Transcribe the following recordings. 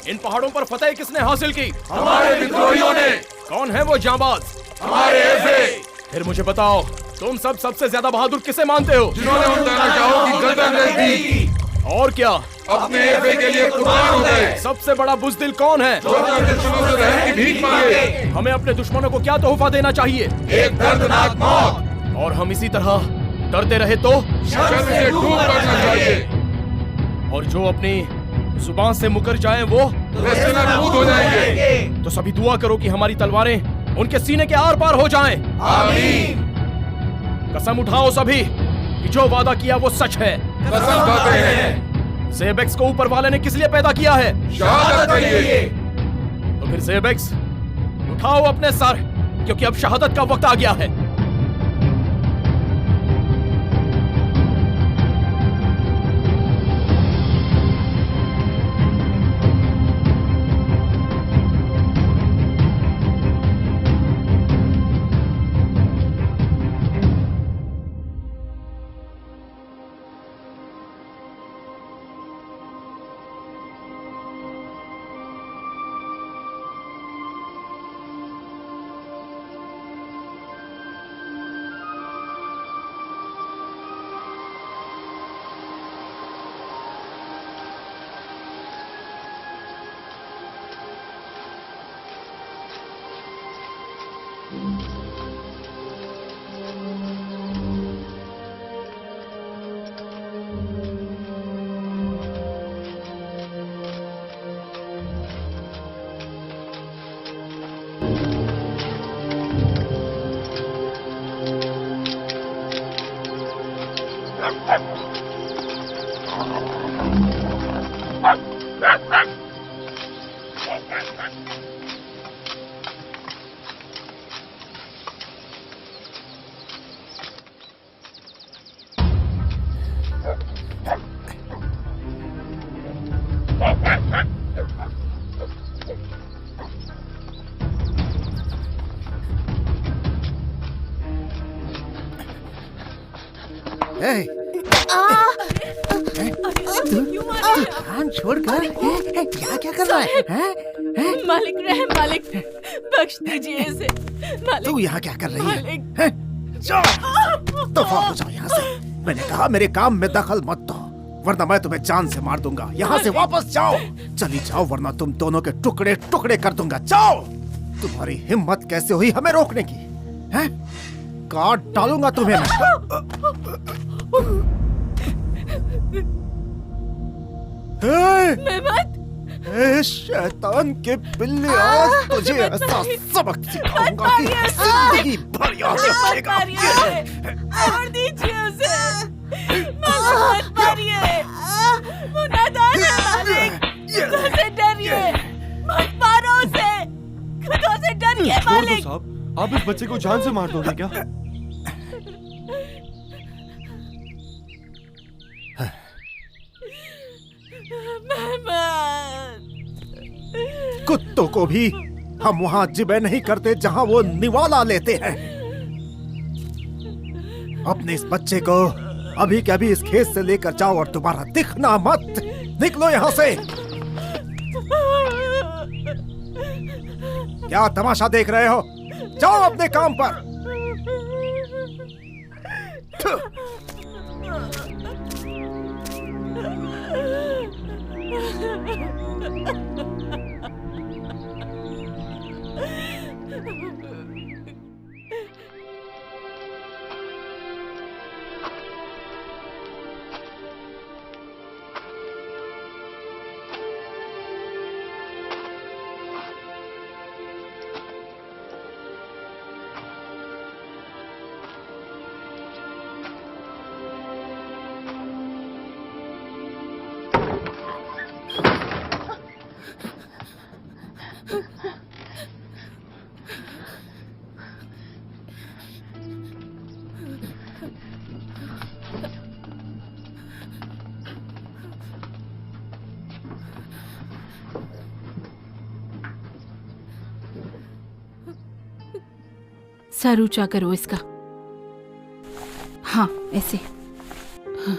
इन पहाड़ों पर फतेह किसने हासिल की? हमारे विद्रोहियों ने। कौन है वो जांबाज? हमारे ऐसे। फिर मुझे बताओ, तुम सब सबसे ज्यादा बहादुर किसे मानते हो? जिन्होंने उन तानाशाहों की गर्दन रेत दी और क्या? अपने ऐसे के लिए कुर्बान हो गए। सबसे बड़ा बुज़दिल कौन है? जो अपने दुश्मनों से रहम की भीख मांगे। हमें अपने दुश्मनों को क्या तोहफा देना चाहिए? एक दर्दनाक मौत। और हम इसी तरह डरते रहे तो? शर्म से डूब मरना चाहिए। और जो अपनी जुबान से मुकर जाएं वो नाबूद हो जाएंगे। तो सभी दुआ करो कि हमारी तलवारें उनके सीने के आर पार हो जाएं। आमीन। कसम उठाओ सभी कि जो वादा किया वो सच है। कसम खाते हैं। ज़ेबेक्स को ऊपर वाले ने किस लिए पैदा किया है? शहादत के लिए। तो फिर ज़ेबेक्स, उठाओ अपने सर, क्योंकि अब शहादत का वक्त आ गया है। कान छोड़कर क्या कर रहा है? मालिक रहम, मालिक बख्श दीजिए इसे। मालिक, तू यहाँ क्या कर रही है? जाओ, दफा हो जाओ यहाँ से। मैंने कहा मेरे काम में दखल मत दो, वरना मैं तुम्हें जान से मार दूंगा। यहाँ से वापस जाओ, चली जाओ, वरना तुम दोनों के टुकड़े टुकड़े कर दूंगा। जाओ। तुम्हारी हिम्मत कैसे हुई हमें रोकने की? हैं? काट डालूंगा तुम्हें मैं। शैतान के बिल्ले, आज तुझे ऐसा सबक सिखाऊंगा कि जिंदगी भर याद रखेगा। छोड़ दीजिए उसे। मत मारिए। वो नादान है मालिक। खुदा से डरिए। मत मारो उसे। खुदा से डरिए मालिक। साहब, आप इस बच्चे को जान से मार दोगे क्या? कुत्तों को भी हम वहां जिबे नहीं करते जहां वो निवाला लेते हैं। अपने इस बच्चे को अभी के अभी इस खेत से लेकर जाओ और दोबारा दिखना मत। निकलो यहाँ से। क्या तमाशा देख रहे हो? जाओ अपने काम पर। सर ऊंचा करो इसका। हाँ ऐसे। हाँ,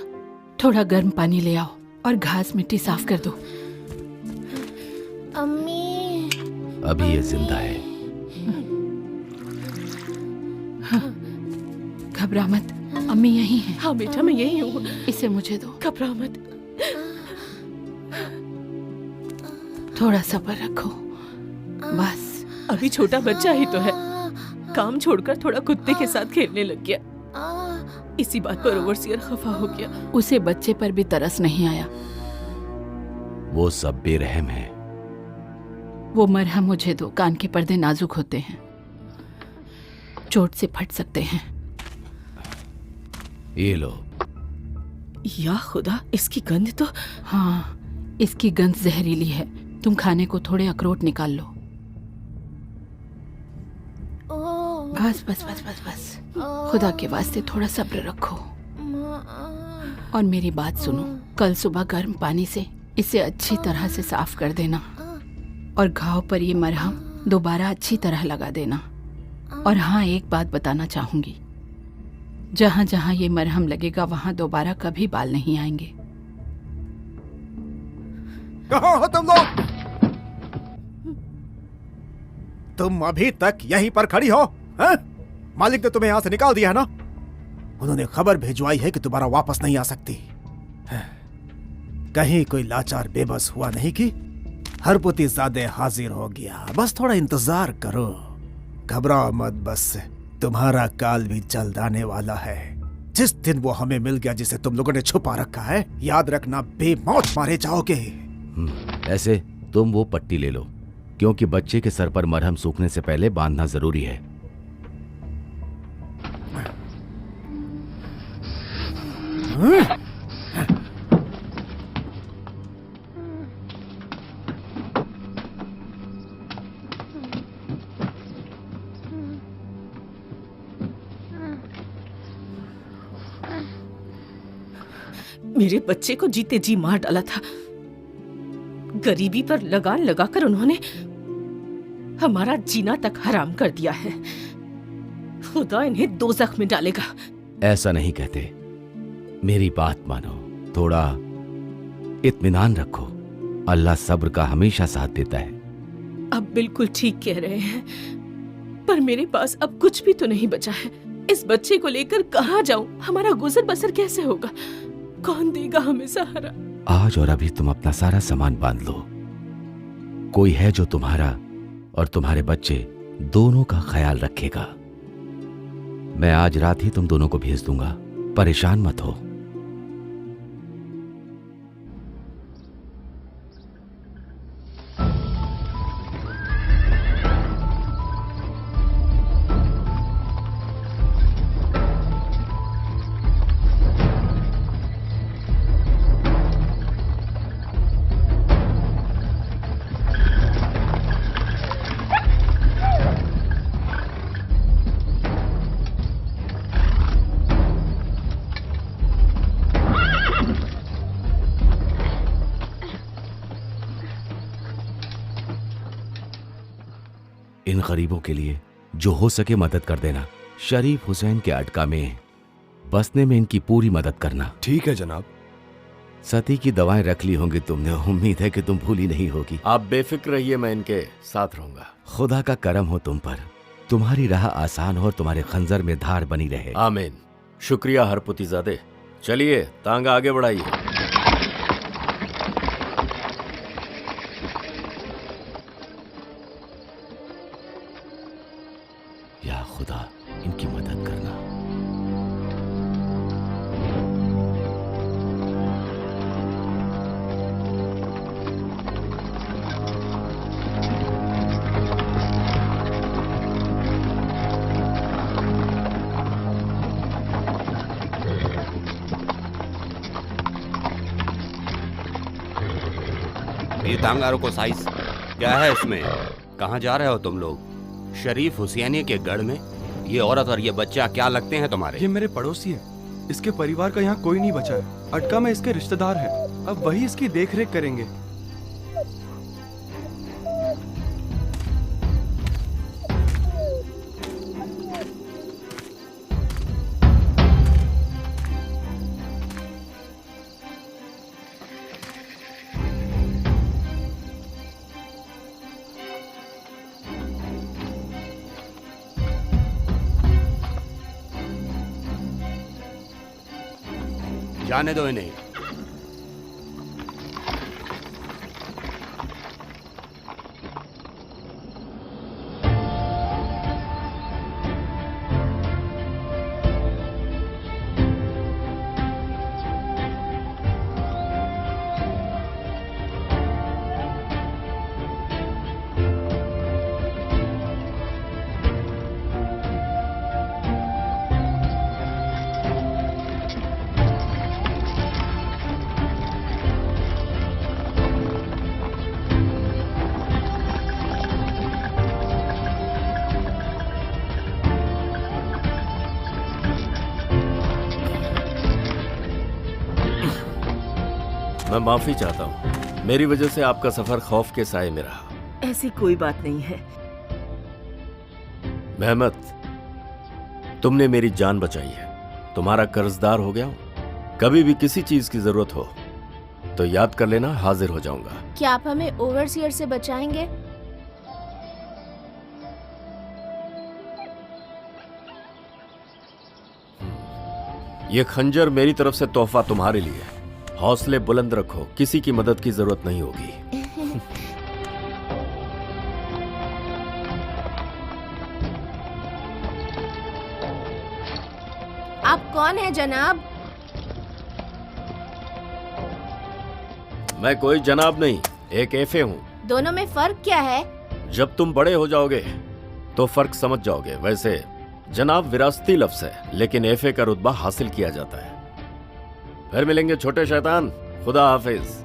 थोड़ा गर्म पानी ले आओ और घास मिट्टी साफ कर दो। अम्मी। अभी ये जिंदा है। घबरा मत, अम्मी यहीं है। हाँ बेटा, मैं यही हूँ। इसे मुझे दो। घबरा मत। थोड़ा सब्र रखो, बस। अभी छोटा बच्चा ही तो है, काम छोड़कर थोड़ा कुत्ते के साथ खेलने लग गया। इसी बात पर ओवरसियर खफा हो गया। उसे बच्चे पर भी तरस नहीं आया। वो सब बेरहम है। वो मरहम मुझे दो, कान के पर्दे नाजुक होते हैं, चोट से फट सकते हैं। ये लो। या खुदा, इसकी गंध तो। हाँ, इसकी गंध जहरीली है। तुम खाने को थोड़े अखरोट निकाल लो। बस बस बस बस बस, खुदा के वास्ते थोड़ा सब्र रखो। और मेरी बात सुनो, कल सुबह गर्म पानी से इसे अच्छी तरह से साफ कर देना और घाव पर ये मरहम दोबारा अच्छी तरह लगा देना। और हाँ, एक बात बताना चाहूंगी, जहाँ जहाँ ये मरहम लगेगा वहाँ दोबारा कभी बाल नहीं आएंगे। कहाँ हो तुम लोग? तुम अभी तक यहीं पर खड़ी हो? हैं? मालिक ने तुम्हें यहां से निकाल दिया है ना? उन्होंने खबर भिजवाई है कि तुम्हारा वापस नहीं आ सकती। कहीं कोई लाचार बेबस हुआ नहीं कि हरपुती ज़ादे हाजिर हो गया। बस थोड़ा इंतजार करो, घबराओ मत। बस तुम्हारा काल भी जल्द आने वाला है। जिस दिन वो हमें मिल गया जिसे तुम लोगों ने छुपा रखा है, याद रखना बेमौत मारे जाओगे। ऐसे तुम वो पट्टी ले लो, क्योंकि बच्चे के सर पर मरहम सूखने से पहले बांधना जरूरी है। मेरे बच्चे को जीते जी मार डाला था। गरीबी पर लगान लगाकर उन्होंने हमारा जीना तक हराम कर दिया है। खुदा इन्हें दोज़ख में डालेगा। ऐसा नहीं कहते, मेरी बात मानो, थोड़ा इत्मीनान रखो। अल्लाह सब्र का हमेशा साथ देता है। अब बिल्कुल ठीक कह रहे हैं, पर मेरे पास अब कुछ भी तो नहीं बचा है। इस बच्चे को लेकर कहाँ जाऊं? हमारा गुजर बसर कैसे होगा? कौन देगा हमें सहारा? आज और अभी तुम अपना सारा सामान बांध लो। कोई है जो तुम्हारा और तुम्हारे बच्चे दोनों का ख्याल रखेगा। मैं आज रात ही तुम दोनों को भेज दूंगा, परेशान मत हो। इन गरीबों के लिए जो हो सके मदद कर देना। शरीफ हुसैन के अटका में बसने में इनकी पूरी मदद करना। ठीक है जनाब। सती की दवाएं रख ली होंगी तुमने, उम्मीद है कि तुम भूली नहीं होगी। आप बेफिक्र रहिए, मैं इनके साथ रहूंगा। खुदा का करम हो तुम पर, तुम्हारी राह आसान हो और तुम्हारे खंजर में धार बनी रहे। आमीन। शुक्रिया हरपुतीजादे। चलिए तांगा आगे बढ़ाइए। या खुदा, इनकी मदद करना। ये तांगारों को साइज क्या है इसमें? कहाँ जा रहे हो तुम लोग? शरीफ हुसैनी के गढ़ में? ये औरत और ये बच्चा क्या लगते हैं तुम्हारे? ये मेरे पड़ोसी है। इसके परिवार का यहाँ कोई नहीं बचा है। अटका में इसके रिश्तेदार हैं। अब वही इसकी देखरेख करेंगे। जाने दो इन्हें। मैं माफी चाहता हूँ, मेरी वजह से आपका सफर खौफ के साए में रहा। ऐसी कोई बात नहीं है। मेहमत, तुमने मेरी जान बचाई है, तुम्हारा कर्जदार हो गया हूं। कभी भी किसी चीज की जरूरत हो तो याद कर लेना, हाजिर हो जाऊंगा। क्या आप हमें ओवरसीयर से बचाएंगे? ये खंजर मेरी तरफ से तोहफा तुम्हारे लिए है। हौसले बुलंद रखो, किसी की मदद की जरूरत नहीं होगी। आप कौन है जनाब? मैं कोई जनाब नहीं, एक एफए हूँ। दोनों में फर्क क्या है? जब तुम बड़े हो जाओगे तो फर्क समझ जाओगे। वैसे जनाब विरासती लफ्ज है, लेकिन एफए का रुतबा हासिल किया जाता है। फिर मिलेंगे छोटे शैतान, खुदा हाफिज।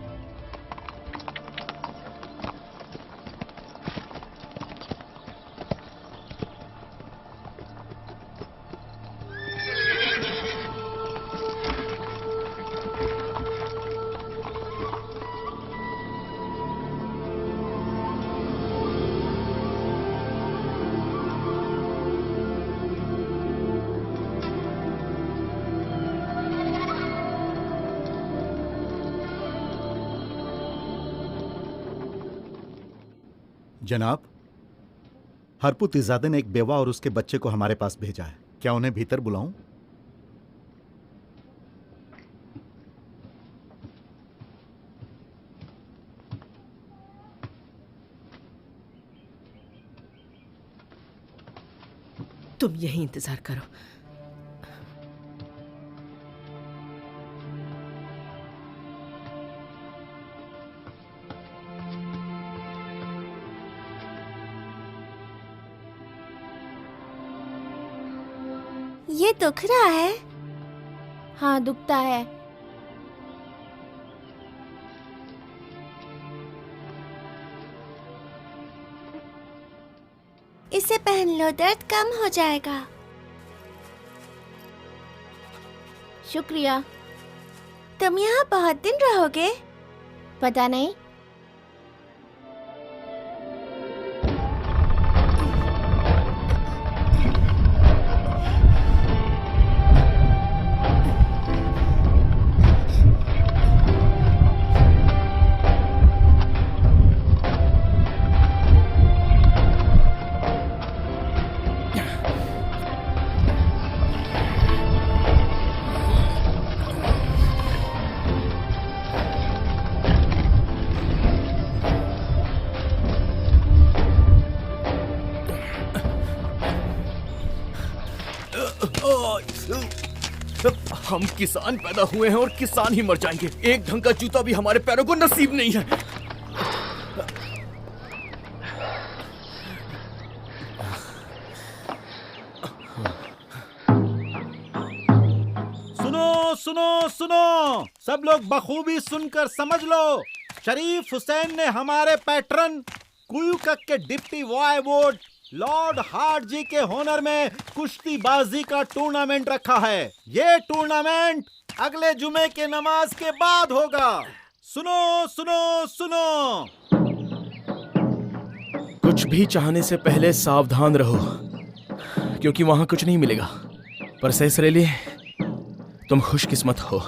जनाब, हरपुतिजादे ने एक बेवा और उसके बच्चे को हमारे पास भेजा है। क्या उन्हें भीतर बुलाऊं? तुम यहीं इंतजार करो। ये दुख रहा है? हाँ, दुखता है। इसे पहन लो, दर्द कम हो जाएगा। शुक्रिया। तुम यहाँ बहुत दिन रहोगे? पता नहीं। हम किसान पैदा हुए हैं और किसान ही मर जाएंगे। एक ढंग का जूता भी हमारे पैरों को नसीब नहीं है। सुनो सुनो सुनो, सब लोग बखूबी सुनकर समझ लो। शरीफ हुसैन ने हमारे पैटर्न कुयुकक के डिप्टी वायवोड लॉर्ड हार्ट जी के होनर में कुश्तीबाजी का टूर्नामेंट रखा है। ये टूर्नामेंट अगले जुमे के नमाज के बाद होगा। सुनो सुनो सुनो, कुछ भी चाहने से पहले सावधान रहो, क्योंकि वहां कुछ नहीं मिलेगा। पर सैसरेली, तुम खुशकिस्मत हो।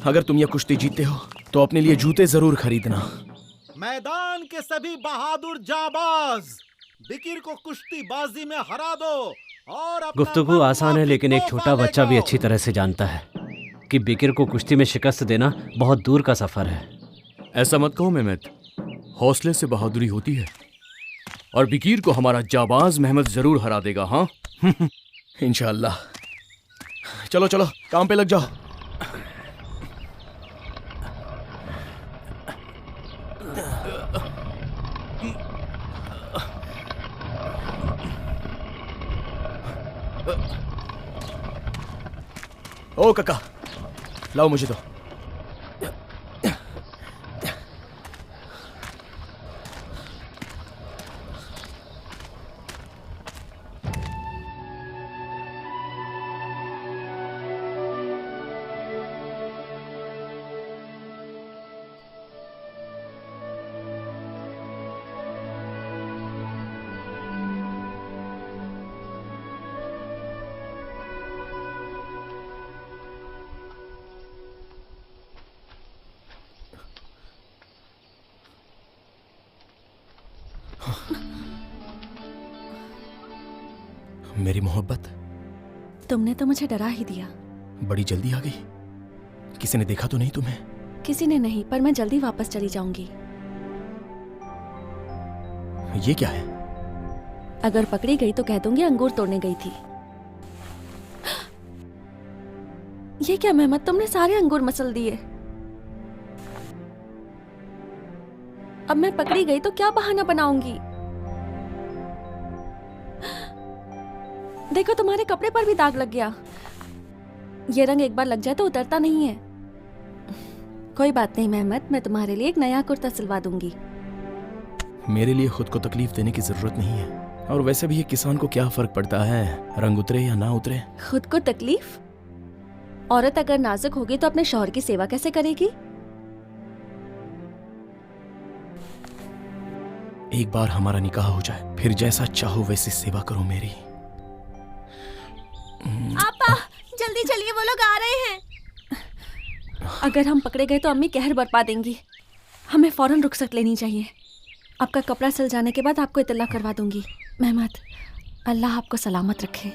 अगर तुम यह कुश्ती जीतते हो तो अपने लिए जूते जरूर खरीदना। मैदान के सभी बहादुर जाबाज बिकिर को कुश्तीबाजी में हरा दो और गुफ्तगू आसान है, लेकिन एक छोटा बच्चा भी अच्छी तरह से जानता है जबकि बिकिर को कुश्ती में शिकस्त देना बहुत दूर का सफर है। ऐसा मत कहो मेहमद, हौसले से बहादुरी होती है और बिकीर को हमारा जाबाज मेहमद जरूर हरा देगा। हाँ इंशाअल्लाह। चलो चलो काम पे लग जाओ। ओ काका, लाओ मुझे तो। मेरी मोहब्बत, तुमने तो मुझे डरा ही दिया। बड़ी जल्दी आ गई। किसी ने देखा तो नहीं तुम्हें? किसी ने नहीं, पर मैं जल्दी वापस चली जाऊंगी। ये क्या है? अगर पकड़ी गई तो कह दूंगी अंगूर तोड़ने गई थी। ये क्या मेहमद, तुमने सारे अंगूर मसल दिए। अब मैं पकड़ी गई तो क्या बहाना बनाऊंगी? देखो तुम्हारे कपड़े पर भी दाग लग गया। ये रंग एक बार लग जाए तो उतरता नहीं है। कोई बात नहीं मेहमद, मैं तुम्हारे लिए एक नया कुर्ता सिलवा दूंगी। मेरे लिए खुद को तकलीफ देने की जरूरत नहीं है। और वैसे भी ये किसान को क्या फर्क पड़ता है, रंग उतरे या ना उतरे। खुद को तकलीफ? औरत अगर नाजुक होगी तो अपने शौहर की सेवा कैसे करेगी? एक बार हमारा निकाह हो जाए, फिर जैसा चाहो वैसी सेवा करो मेरी। आपा जल्दी चलिए, वो लोग आ रहे हैं। अगर हम पकड़े गए तो अम्मी कहर बरपा देंगी। हमें फौरन रुखसत लेनी चाहिए। आपका कपड़ा सिल जाने के बाद आपको इत्तला करवा दूंगी। मेहमद, अल्लाह आपको सलामत रखे।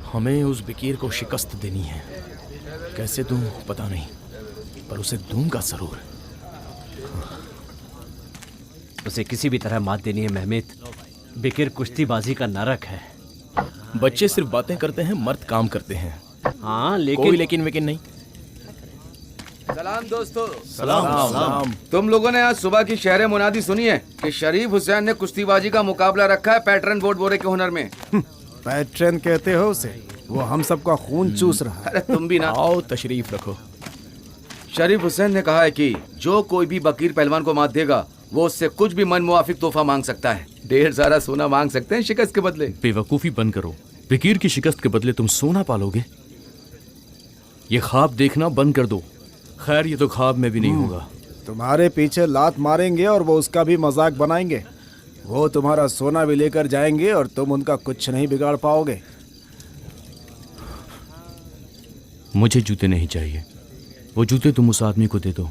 हमें उस बिकीर को शिकस्त देनी है। कैसे दूं पता नहीं, पर उसे दूंगा जरूर। उसे किसी भी तरह मात देनी है मेहमद। बिकिर कुश्तीबाजी का नरक है। बच्चे सिर्फ बातें करते हैं, मर्द काम करते हैं। हाँ लेकिन कोई लेकिन वेकिन नहीं। सलाम दोस्तों। सलाम। तुम लोगों ने आज सुबह की शहर मुनादी सुनी है कि शरीफ हुसैन ने कुश्तीबाजी का मुकाबला रखा है पैटर्न बोर्ड बोरे के हुनर में। पैटर्न कहते हो उसे? वो हम सबका खून चूस रहा है। अरे तुम भी ना। आओ तशरीफ रखो। शरीफ हुसैन ने कहा है कि जो कोई भी बकीर पहलवान को मात देगा वो उससे कुछ भी मन मुआफिक तोहफा मांग सकता है। ढेर सारा सोना मांग सकते हैं शिकस्त के बदले। बेवकूफी बंद करो। बिकीर की शिकस्त के बदले तुम सोना पालोगे? ये ख्वाब देखना बंद कर दो। खैर ये तो ख्वाब में भी नहीं होगा। तुम्हारे पीछे लात मारेंगे और वो उसका भी मजाक बनाएंगे। वो तुम्हारा सोना भी लेकर जाएंगे और तुम उनका कुछ नहीं बिगाड़ पाओगे। मुझे जूते नहीं चाहिए। वो जूते तुम उस आदमी को दे दो।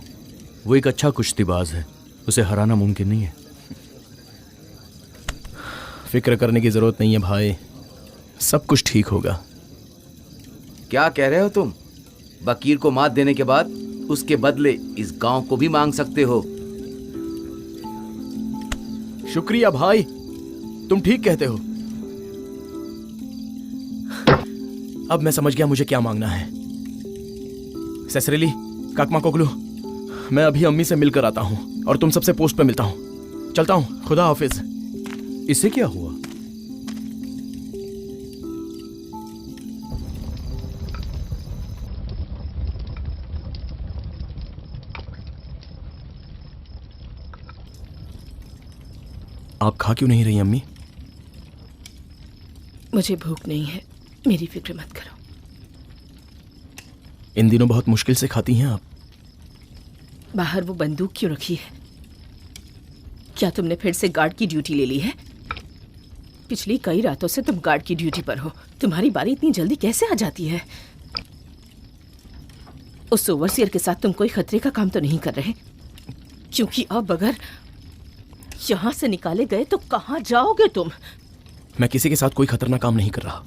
वो एक अच्छा कुश्तीबाज है, उसे हराना मुमकिन नहीं है। फिक्र करने की जरूरत नहीं है भाई, सब कुछ ठीक होगा। क्या कह रहे हो तुम? बकीर को मात देने के बाद उसके बदले इस गांव को भी मांग सकते हो। शुक्रिया भाई, तुम ठीक कहते हो। अब मैं समझ गया मुझे क्या मांगना है। ससरेली, काकमा कोकलू, मैं अभी अम्मी से मिलकर आता हूं और तुम सबसे पोस्ट पे मिलता हूं। चलता हूं, खुदा हाफिज। इससे क्या हुआ? आप खा क्यों नहीं रही अम्मी? मुझे भूख नहीं है, मेरी फिक्र मत करो। इन दिनों बहुत मुश्किल से खाती हैं आप। बाहर वो बंदूक क्यों रखी है? क्या तुमने फिर से गार्ड की ड्यूटी ले ली है? पिछली कई रातों से तुम गार्ड की ड्यूटी पर हो। तुम्हारी बारी इतनी जल्दी कैसे आ जाती है? उस ओवरसियर के साथ तुम कोई खतरे का काम तो नहीं कर रहे? क्योंकि अब अगर यहाँ से निकाले गए तो कहाँ जाओगे तुम? मैं किसी के साथ कोई खतरनाक काम नहीं कर रहा।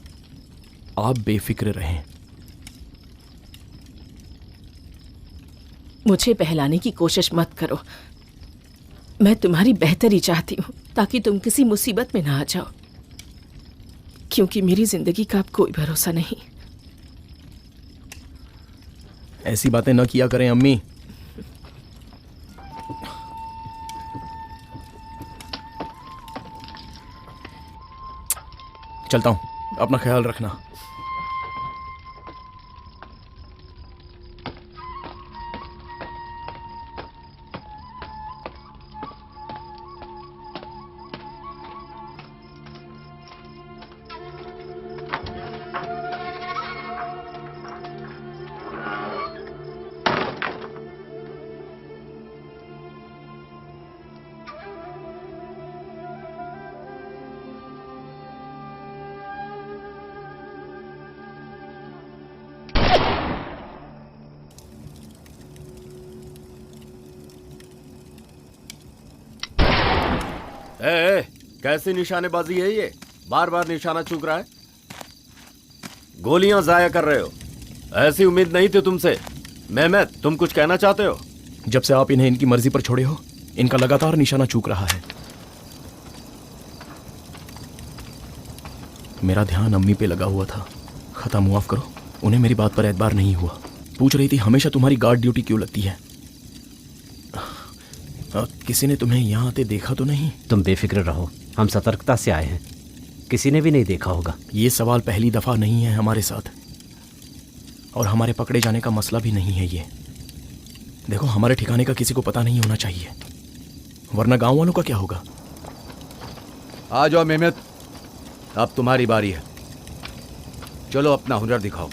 आप बेफिक्र रहें। मुझे बहलाने की कोशिश मत करो। मैं तुम्हारी बेहतरी चाहती हूँ ताकि तुम किसी मुसीबत में ना आ जाओ, क्योंकि मेरी जिंदगी का अब कोई भरोसा नहीं। ऐसी बातें न किया करें अम्मी। चलता हूं, अपना ख्याल रखना। ए, कैसी निशानेबाजी है ये? बार बार निशाना चूक रहा है। गोलियां जाया कर रहे हो। ऐसी उम्मीद नहीं थी तुमसे। मेहमत, तुम कुछ कहना चाहते हो? जब से आप इन्हें इनकी मर्जी पर छोड़े हो, इनका लगातार निशाना चूक रहा है। मेरा ध्यान अम्मी पे लगा हुआ था। खता मुआफ करो, उन्हें मेरी बात पर एतबार नहीं हुआ। पूछ रही थी हमेशा तुम्हारी गार्ड ड्यूटी क्यों लगती है। किसी ने तुम्हें यहाँ आते देखा तो नहीं? तुम बेफिक्र रहो, हम सतर्कता से आए हैं। किसी ने भी नहीं देखा होगा। ये सवाल पहली दफा नहीं है हमारे साथ, और हमारे पकड़े जाने का मसला भी नहीं है ये। देखो, हमारे ठिकाने का किसी को पता नहीं होना चाहिए, वरना गांव वालों का क्या होगा। आ जाओ मेहमत, अब तुम्हारी बारी है। चलो अपना हुनर दिखाओ।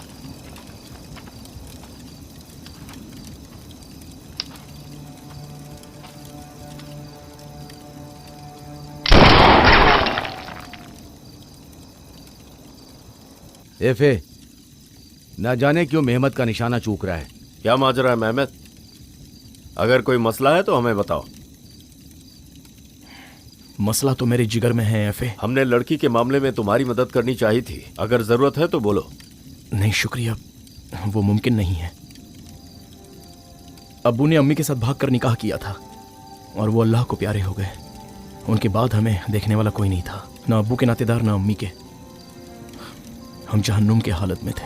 एफे, ना जाने क्यों मेहमत का निशाना चूक रहा है। क्या माजरा है मेहमत? अगर कोई मसला है तो हमें बताओ। मसला तो मेरे जिगर में है एफे। हमने लड़की के मामले में तुम्हारी मदद करनी चाहिए थी। अगर जरूरत है तो बोलो। नहीं शुक्रिया, वो मुमकिन नहीं है। अब्बू ने अम्मी के साथ भागकर निकाह किया था और वो अल्लाह को प्यारे हो गए। उनके बाद हमें देखने वाला कोई नहीं था, ना अब्बू के नातेदार ना अम्मी के। हम जहन्नुम के हालत में थे।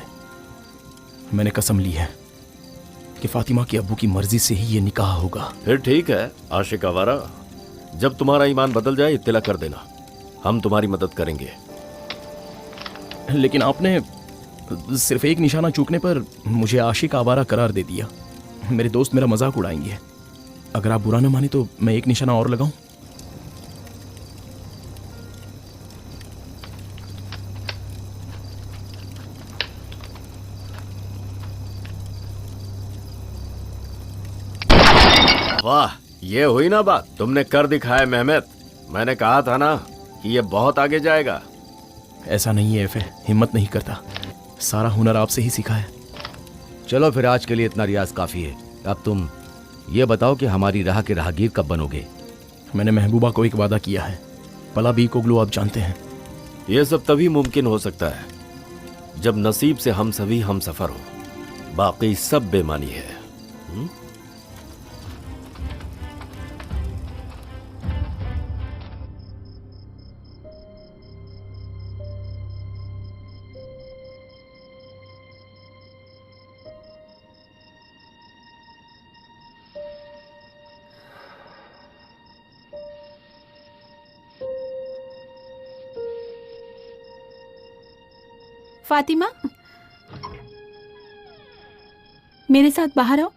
मैंने कसम ली है कि फातिमा की अब्बू की मर्जी से ही ये निकाह होगा। फिर ठीक है आशिक आवारा, जब तुम्हारा ईमान बदल जाए इत्तला कर देना, हम तुम्हारी मदद करेंगे। लेकिन आपने सिर्फ एक निशाना चूकने पर मुझे आशिक आवारा करार दे दिया। मेरे दोस्त मेरा मजाक उड़ाएंगे। अगर आप बुरा न माने तो मैं एक निशाना और लगाऊं? वाह, ये हुई ना बात। तुमने कर दिखाया मेहमत। मैंने कहा था ना कि ये बहुत आगे जाएगा। ऐसा नहीं है एफे, हिम्मत नहीं करता। सारा हुनर आपसे ही सीखा है। चलो फिर आज के लिए इतना रियाज काफी है। अब तुम ये बताओ कि हमारी राह के राहगीर कब बनोगे? मैंने महबूबा को एक वादा किया है। पला बी कोगलू आप जानते हैं। ये सब तभी मुमकिन हो सकता है जब नसीब से हम सभी हम सफर हो। बाकी सब बेमानी है। फातिमा, मेरे साथ बाहर आओ।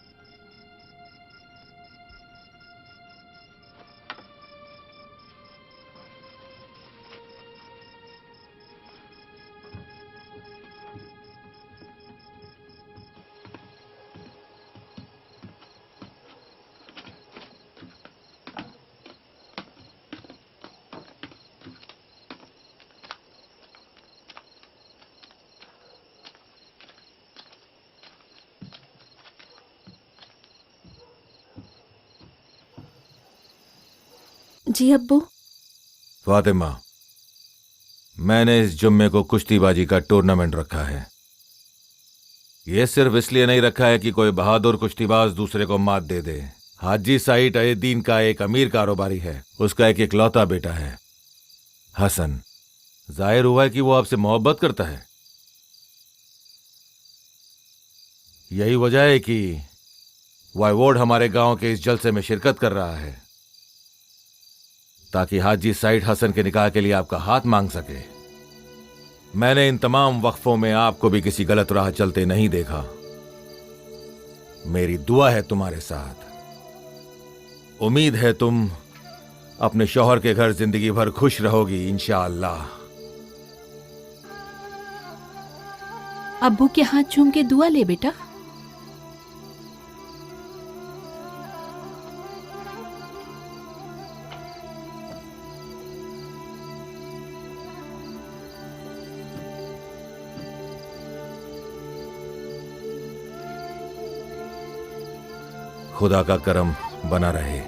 जी अब्बू। फातिमा, मैंने इस जुम्मे को कुश्तीबाजी का टूर्नामेंट रखा है। ये सिर्फ इसलिए नहीं रखा है कि कोई बहादुर कुश्तीबाज दूसरे को मात दे दे। हाजी साइड अयदीन का एक अमीर कारोबारी है, उसका एक इकलौता बेटा है हसन। जाहिर हुआ है कि वो आपसे मोहब्बत करता है। यही वजह है कि वाइवोड हमारे गांव के इस जलसे में शिरकत कर रहा है ताकि हाजी साइड हसन के निकाह के लिए आपका हाथ मांग सके। मैंने इन तमाम वक्फों में आपको भी किसी गलत राह चलते नहीं देखा। मेरी दुआ है तुम्हारे साथ। उम्मीद है तुम अपने शौहर के घर जिंदगी भर खुश रहोगी इंशाअल्लाह। अब्बू के हाथ चूम के दुआ ले बेटा। खुदा का करम बना रहे।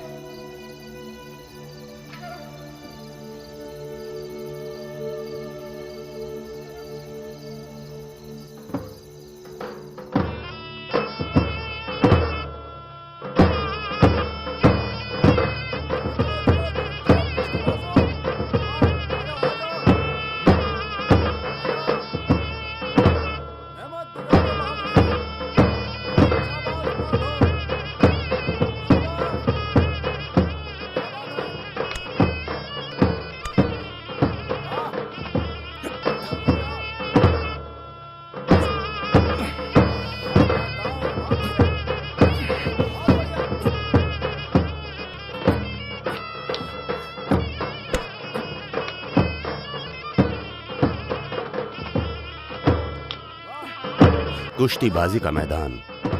कुश्तीबाजी का मैदान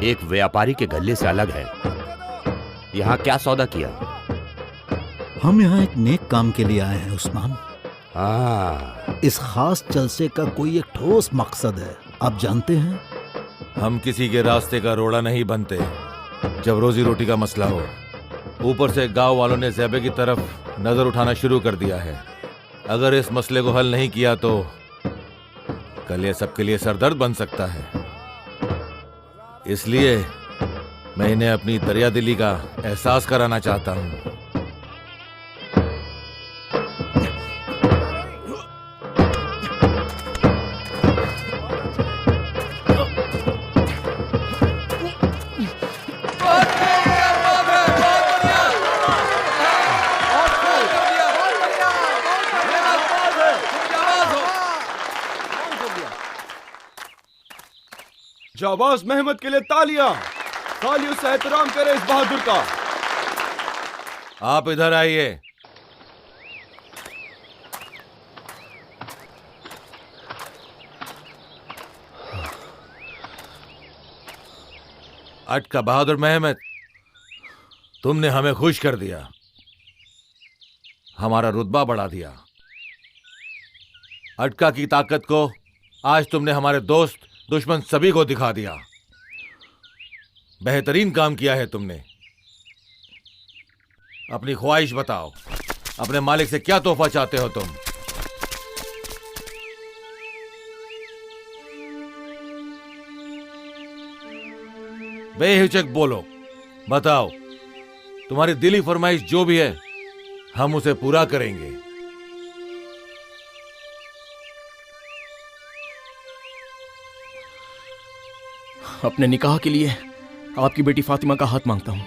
एक व्यापारी के गले से अलग है। यहाँ क्या सौदा किया? हम यहाँ एक नेक काम के लिए आए हैं उस्मान। हाँ, इस खास जलसे का कोई एक ठोस मकसद है, आप जानते हैं। हम किसी के रास्ते का रोड़ा नहीं बनते जब रोजी रोटी का मसला हो। ऊपर से गांव वालों ने ज़ैबे की तरफ नजर उठाना शुरू कर दिया है। अगर इस मसले को हल नहीं किया तो कल ये सबके लिए सरदर्द बन सकता है। इसलिए मैं इन्हें अपनी दरियादिली का एहसास कराना चाहता हूं। जाबाज महमद के लिए तालियां। तालियों से एहतराम करें इस बहादुर का। आप इधर आइए। अटका बहादुर महमद, तुमने हमें खुश कर दिया, हमारा रुतबा बढ़ा दिया। अटका की ताकत को आज तुमने हमारे दोस्त दुश्मन सभी को दिखा दिया। बेहतरीन काम किया है तुमने। अपनी ख्वाहिश बताओ, अपने मालिक से क्या तोहफा चाहते हो तुम? बेहिचक बोलो, बताओ। तुम्हारी दिली फरमाइश जो भी है हम उसे पूरा करेंगे। अपने निकाह के लिए आपकी बेटी फातिमा का हाथ मांगता हूं।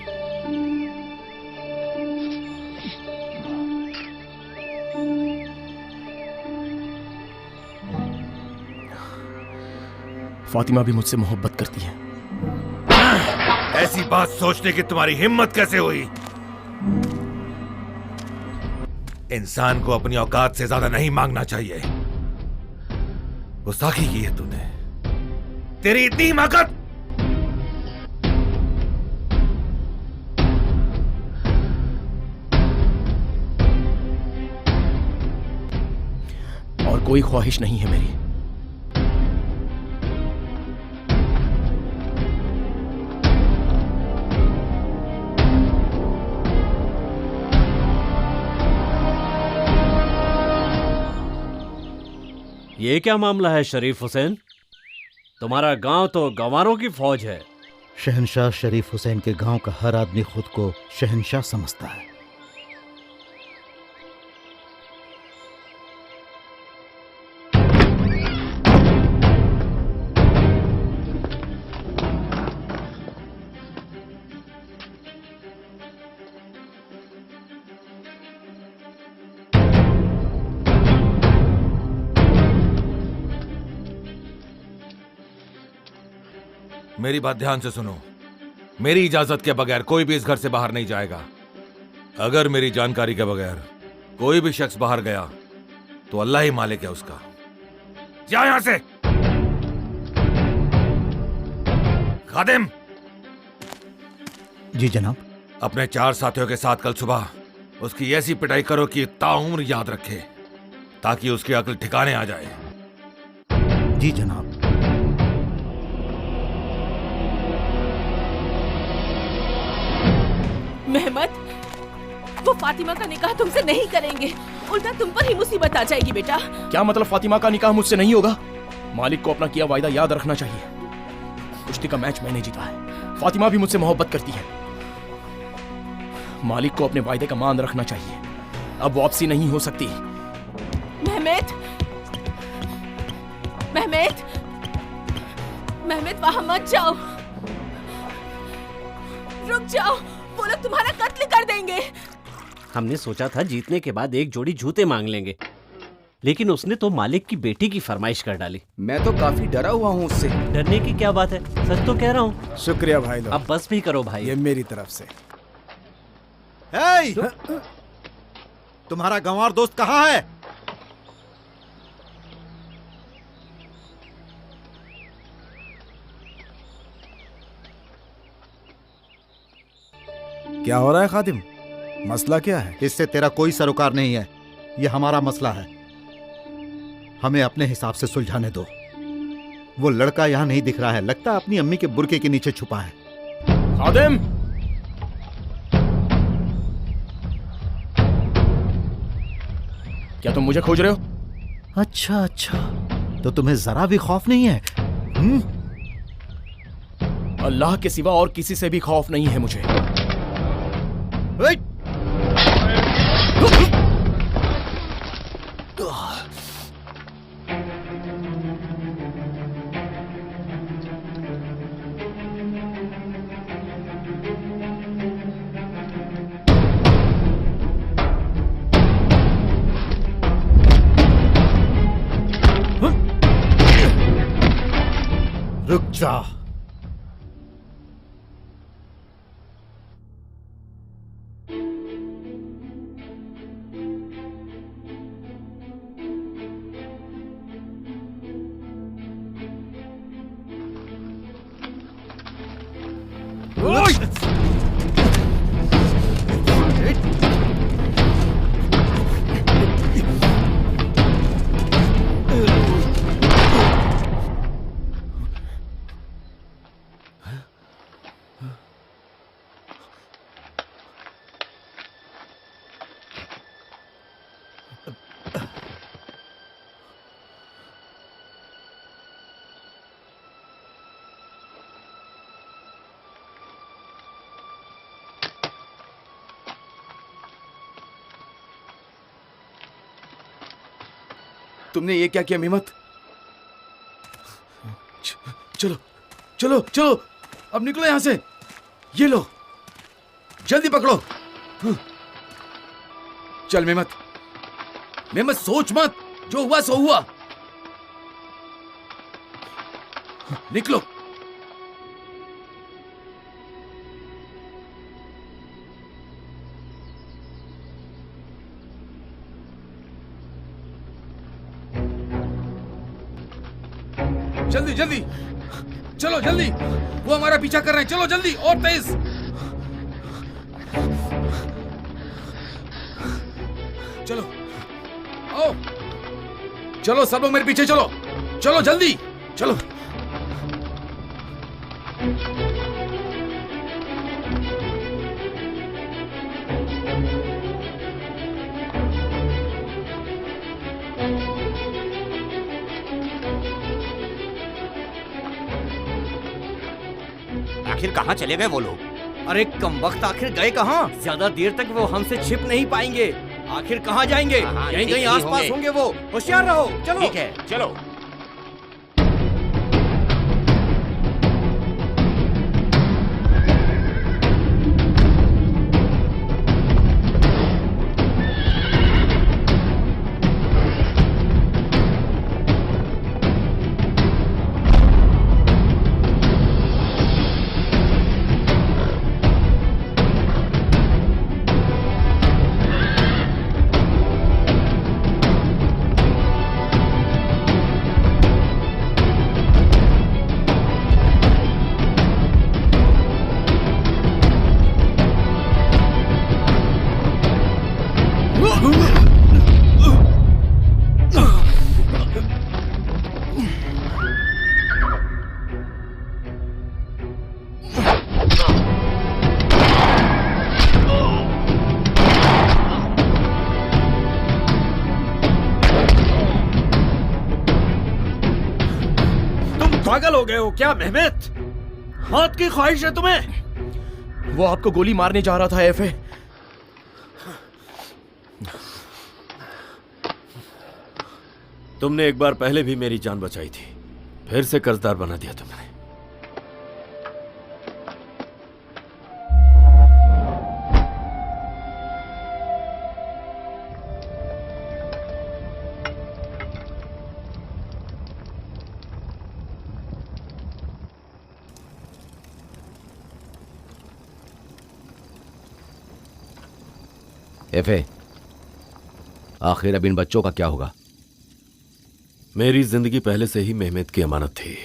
फातिमा भी मुझसे मोहब्बत करती है। ऐसी बात सोचने की तुम्हारी हिम्मत कैसे हुई? इंसान को अपनी औकात से ज्यादा नहीं मांगना चाहिए। गुस्ताखी की है तूने। तेरी इतनी हिम्मत! और कोई ख्वाहिश नहीं है मेरी। ये क्या मामला है शरीफ हुसैन? तुम्हारा गांव तो गंवारों की फौज है। शहनशाह शरीफ हुसैन के गांव का हर आदमी खुद को शहनशाह समझता है। मेरी बात ध्यान से सुनो। मेरी इजाजत के बगैर कोई भी इस घर से बाहर नहीं जाएगा। अगर मेरी जानकारी के बगैर कोई भी शख्स बाहर गया तो अल्लाह ही मालिक है उसका। जा यहां से। खादिम। जी जनाब। अपने 4 साथियों के साथ कल सुबह उसकी ऐसी पिटाई करो कि ताउम्र याद रखे, ताकि उसकी अक्ल ठिकाने आ जाए। जी जनाब। मेहमत, वो फातिमा का निकाह तुमसे नहीं करेंगे, उल्टा तुम पर ही मुसीबत आ जाएगी बेटा। क्या मतलब फातिमा का निकाह मुझसे नहीं होगा? मालिक को अपना किया वायदा याद रखना चाहिए। कुश्ती का मैच मैंने जीता है, फातिमा भी मुझसे मोहब्बत करती है। मालिक को अपने वायदे का मान रखना चाहिए। अब वापसी नहीं हो सकती। मेहमत, मेहमत, मेहमत वहां मत जाओ, रुक जाओ, वो लोग तुम्हारा कत्ल कर देंगे। हमने सोचा था जीतने के बाद एक जोड़ी जूते मांग लेंगे, लेकिन उसने तो मालिक की बेटी की फरमाइश कर डाली। मैं तो काफी डरा हुआ हूँ उससे। डरने की क्या बात है, सच तो कह रहा हूँ। शुक्रिया भाई लोग। अब बस भी करो भाई। ये मेरी तरफ से। तुम्हारा गंवार दोस्त कहाँ है? क्या हो रहा है खादिम? मसला क्या है? इससे तेरा कोई सरोकार नहीं है, ये हमारा मसला है। हमें अपने हिसाब से सुलझाने दो। वो लड़का यहाँ नहीं दिख रहा है, लगता है अपनी अम्मी के बुरके के नीचे छुपा है। खादिम! क्या तुम मुझे खोज रहे हो? अच्छा अच्छा, तो तुम्हें जरा भी खौफ नहीं है? अल्लाह के सिवा और किसी से भी खौफ नहीं है मुझे। रुक जा। तुमने ये क्या किया मेहमत? चलो चलो चलो, अब निकलो यहां से। ये लो, जल्दी पकड़ो। चल मेहमत, मेहमत सोच मत, जो हुआ सो हुआ। निकलो। जल्दी जल्दी चलो, जल्दी, वो हमारा पीछा कर रहे हैं। चलो जल्दी, और तेज। चलो आओ, चलो सब लोग मेरे पीछे चलो। चलो जल्दी चलो। आखिर कहाँ चले गए वो लोग? अरे कम वक्त आखिर गए कहाँ? ज्यादा देर तक वो हमसे छिप नहीं पाएंगे। आखिर कहाँ जाएंगे? यहीं कहीं आसपास होंगे वो। होशियार रहो। चलो। ठीक है, चलो। पागल हो गए हो क्या मेहमेत? मौत की ख्वाहिश है तुम्हें? वो आपको गोली मारने जा रहा था एफए। तुमने एक बार पहले भी मेरी जान बचाई थी, फिर से कर्जदार बना दिया तुमने। एफए, आखिर अब इन बच्चों का क्या होगा? मेरी जिंदगी पहले से ही मेहमेत की अमानत थी,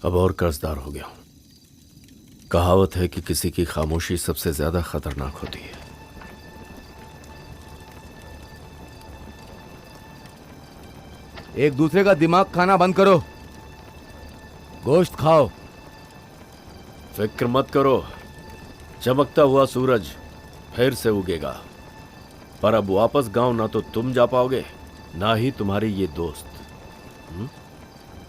अब और कर्जदार हो गया हूं। कहावत है कि किसी की खामोशी सबसे ज्यादा खतरनाक होती है। एक दूसरे का दिमाग खाना बंद करो, गोश्त खाओ। फिक्र मत करो, चमकता हुआ सूरज फिर से उगेगा। पर अब वापस गांव ना तो तुम जा पाओगे, ना ही तुम्हारे ये दोस्त।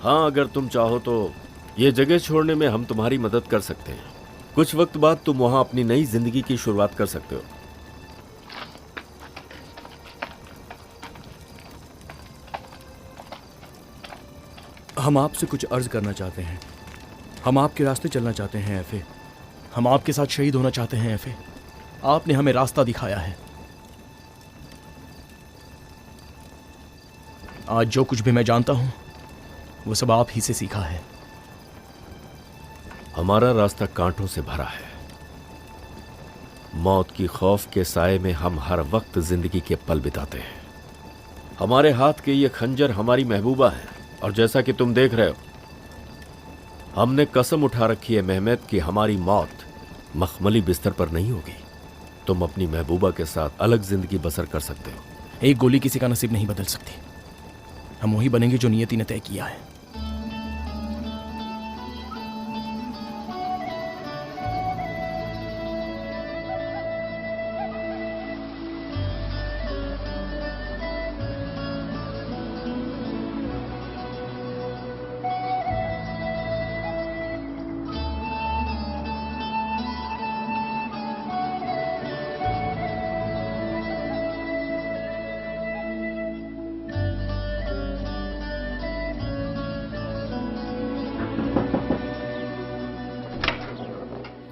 हाँ, अगर तुम चाहो तो ये जगह छोड़ने में हम तुम्हारी मदद कर सकते हैं। कुछ वक्त बाद तुम वहां अपनी नई जिंदगी की शुरुआत कर सकते हो। हम आपसे कुछ अर्ज करना चाहते हैं। हम आपके रास्ते चलना चाहते हैं एफए। हम आपके साथ शहीद होना चाहते हैं एफए। आपने हमें रास्ता दिखाया है। आज जो कुछ भी मैं जानता हूं वो सब आप ही से सीखा है। हमारा रास्ता कांटों से भरा है। मौत की खौफ के साए में हम हर वक्त जिंदगी के पल बिताते हैं। हमारे हाथ के ये खंजर हमारी महबूबा है, और जैसा कि तुम देख रहे हो, हमने कसम उठा रखी है मेहमेत कि हमारी मौत मखमली बिस्तर पर नहीं होगी। तुम अपनी महबूबा के साथ अलग जिंदगी बसर कर सकते हो। एक गोली किसी का नसीब नहीं बदल सकती। हम वही बनेंगे जो नियति ने तय किया है।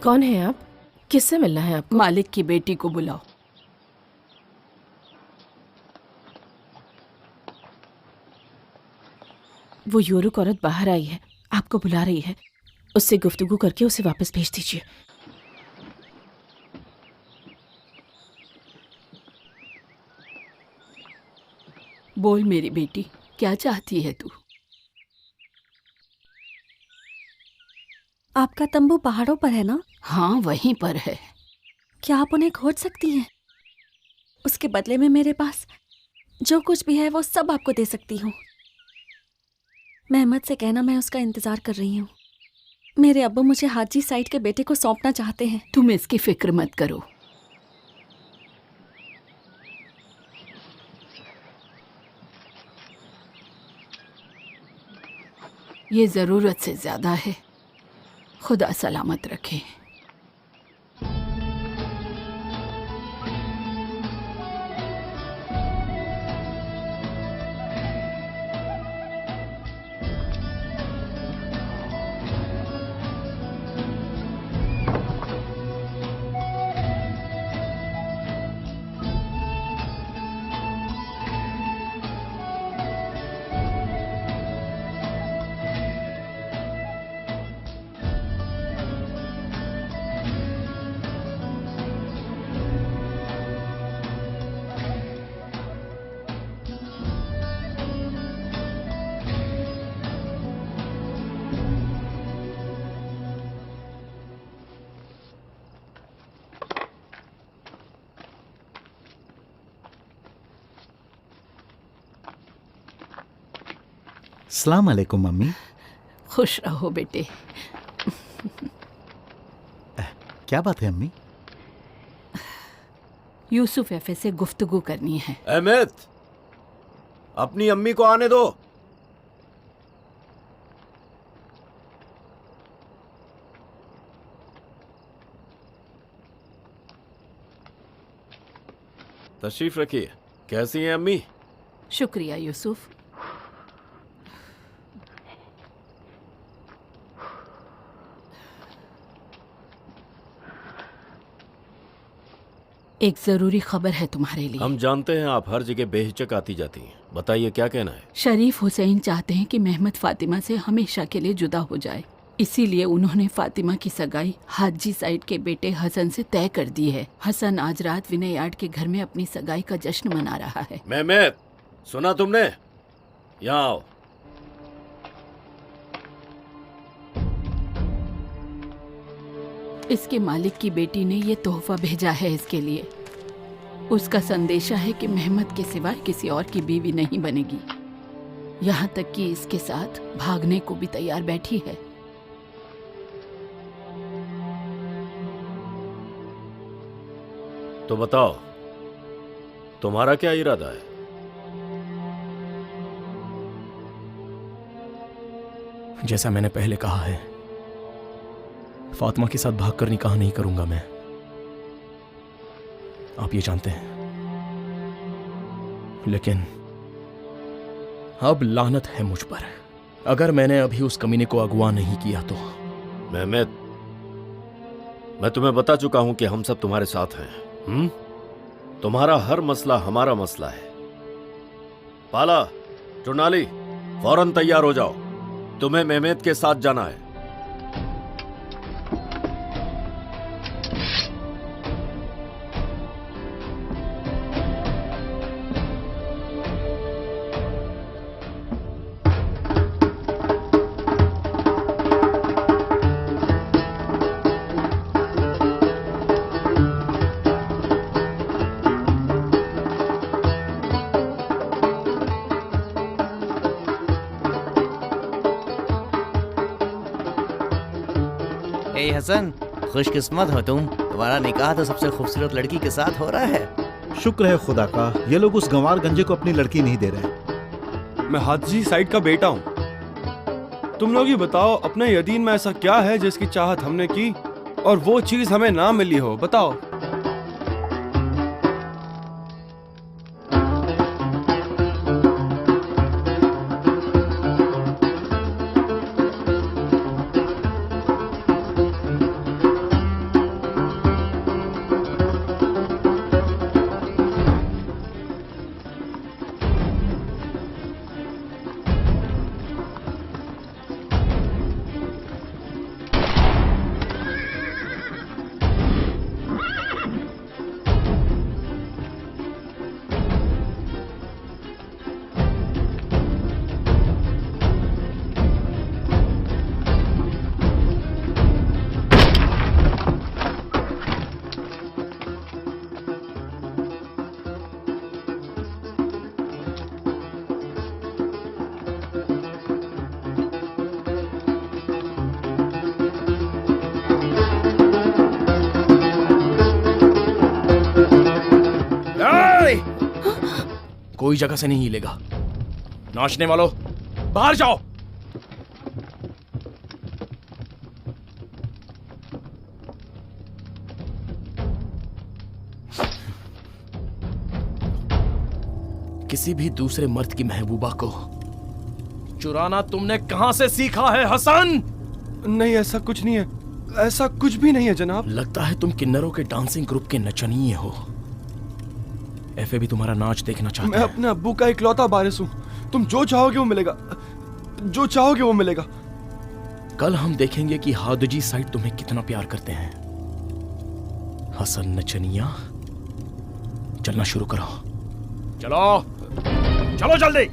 कौन है आप? किससे मिलना है आपको? मालिक की बेटी को बुलाओ। वो यूरुक औरत बाहर आई है, आपको बुला रही है। उससे गुफ्तगू करके उसे वापस भेज दीजिए। बोल मेरी बेटी, क्या चाहती है तू? आपका तंबू पहाड़ों पर है ना? हाँ, वहीं पर है। क्या आप उन्हें खोज सकती हैं? उसके बदले में मेरे पास जो कुछ भी है वो सब आपको दे सकती हूँ। मेहमद से कहना मैं उसका इंतजार कर रही हूँ। मेरे अब्बू मुझे हाजी साइड के बेटे को सौंपना चाहते हैं। तुम इसकी फिक्र मत करो। ये जरूरत से ज्यादा है। खुदा सलामत रखे। अस्सलाम वालेकुम मम्मी। खुश रहो बेटे। क्या बात है अम्मी? यूसुफ एफे से गुफ्तगू करनी है। अहमद, अपनी अम्मी को आने दो। तशरीफ रखिए। कैसी हैं अम्मी? शुक्रिया यूसुफ। एक जरूरी खबर है तुम्हारे लिए। हम जानते हैं आप हर जगह बेहिचक आती जाती हैं। बताइए क्या कहना है? शरीफ हुसैन चाहते हैं कि मेहमद फातिमा से हमेशा के लिए जुदा हो जाए, इसीलिए उन्होंने फातिमा की सगाई हाजी साइड के बेटे हसन से तय कर दी है। हसन आज रात विनय यार्ड के घर में अपनी सगाई का जश्न मना रहा है। मेहमद, सुना तुमने? यहाँ आओ। इसके मालिक की बेटी ने ये तोहफा भेजा है इसके लिए। उसका संदेशा है कि मेहमद के सिवाय किसी और की बीवी नहीं बनेगी। यहाँ तक कि इसके साथ भागने को भी तैयार बैठी है। तो बताओ, तुम्हारा क्या इरादा है? जैसा मैंने पहले कहा है, फातिमा के साथ भागकर निकाह नहीं करूंगा मैं। आप ये जानते हैं। लेकिन अब लानत है मुझ पर, अगर मैंने अभी उस कमीने को अगवा नहीं किया तो। मेहमद, मैं तुम्हें बता चुका हूं कि हम सब तुम्हारे साथ हैं। तुम्हारा हर मसला हमारा मसला है। पाला, टुनाली, फौरन तैयार हो जाओ। तुम्हें मेहमद के साथ जाना है। हसन, खुशकिस्मत हो तुम। तुम्हारा निकाह तो सबसे खूबसूरत लड़की के साथ हो रहा है। शुक्र है खुदा का, ये लोग उस गंवार गंजे को अपनी लड़की नहीं दे रहे। मैं हाजी साइड का बेटा हूँ। तुम लोग ही बताओ, अपने यदीन में ऐसा क्या है जिसकी चाहत हमने की और वो चीज हमें ना मिली हो? बताओ। कोई जगह से नहीं हिलेगा। नाचने वालों, बाहर जाओ। किसी भी दूसरे मर्द की महबूबा को चुराना तुमने कहां से सीखा है हसन? नहीं, ऐसा कुछ नहीं है, ऐसा कुछ भी नहीं है जनाब। लगता है तुम किन्नरों के डांसिंग ग्रुप के नचनिए हो। एफए भी तुम्हारा नाच देखना चाहता मैं है। अपने अब्बू का इकलौता वारिस हूँ। तुम जो चाहोगे वो मिलेगा, जो चाहोगे वो मिलेगा। कल हम देखेंगे कि हादजी साइड तुम्हें कितना प्यार करते हैं। हसन नचनिया, चलना शुरू करो। चलो चलो जल्दी।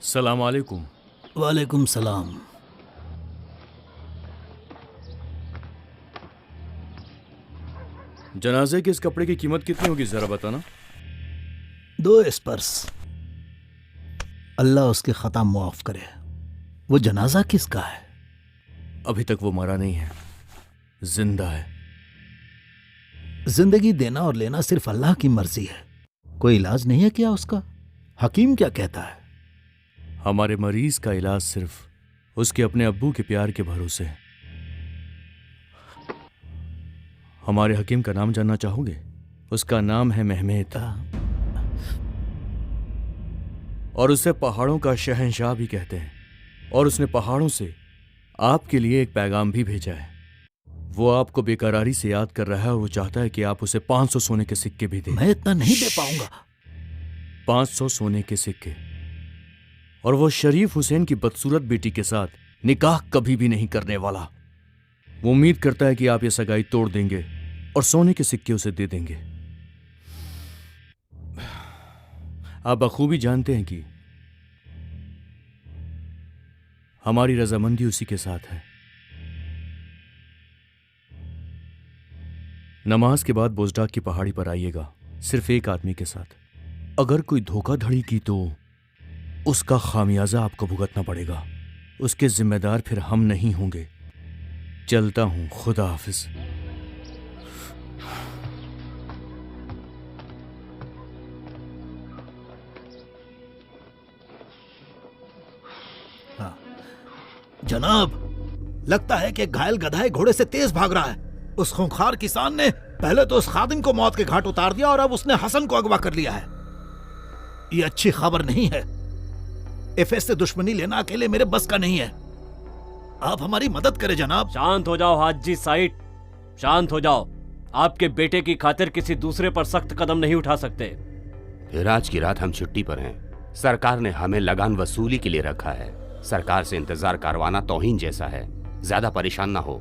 सलाम अलैकुम। वालेकुम सलाम। जनाजे के इस कपड़े की कीमत कितनी होगी जरा बताना। 2 स्पर्श। अल्लाह उसके खता मुआफ करे। वो जनाजा किसका है? अभी तक वो मरा नहीं है, जिंदा है। जिंदगी देना और लेना सिर्फ अल्लाह की मर्जी है। कोई इलाज नहीं है क्या उसका? हकीम क्या कहता है? हमारे मरीज का इलाज सिर्फ उसके अपने अब्बू के प्यार के भरोसे है। हमारे हकीम का नाम जानना चाहोगे? उसका नाम है मेहमेद, और उसे पहाड़ों का शहंशाह भी कहते हैं। और उसने पहाड़ों से आपके लिए एक पैगाम भी भेजा है। वो आपको बेकरारी से याद कर रहा है और वो चाहता है कि आप उसे 500 सोने के सिक्के भी दें। मैं इतना नहीं दे पाऊंगा। 500 सोने के सिक्के। और वो शरीफ हुसैन की बदसूरत बेटी के साथ निकाह कभी भी नहीं करने वाला। वो उम्मीद करता है कि आप ये सगाई तोड़ देंगे और सोने के सिक्के उसे दे देंगे। आप बखूबी जानते हैं कि हमारी रजामंदी उसी के साथ है। नमाज के बाद बोझडाक की पहाड़ी पर आइएगा, सिर्फ एक आदमी के साथ। अगर कोई धोखाधड़ी की तो उसका खामियाजा आपको भुगतना पड़ेगा। उसके जिम्मेदार फिर हम नहीं होंगे। चलता हूं, खुदा हाफिज। जनाब, लगता है कि घायल गधा घोड़े से तेज भाग रहा है। उस खूंखार किसान ने पहले तो उस खादिम को मौत के घाट उतार दिया और अब उसने हसन को अगवा कर लिया है। ये अच्छी खबर नहीं है। एफएस से दुश्मनी लेना अकेले मेरे बस का नहीं है। आप हमारी मदद करें जनाब। शांत हो जाओ हाजी साइड, शांत हो जाओ। आपके बेटे की खातिर किसी दूसरे पर सख्त कदम नहीं उठा सकते। फिर आज की रात हम छुट्टी पर हैं। सरकार ने हमें लगान वसूली के लिए रखा है। सरकार से इंतजार करवाना तौहीन जैसा है। ज्यादा परेशान ना हो,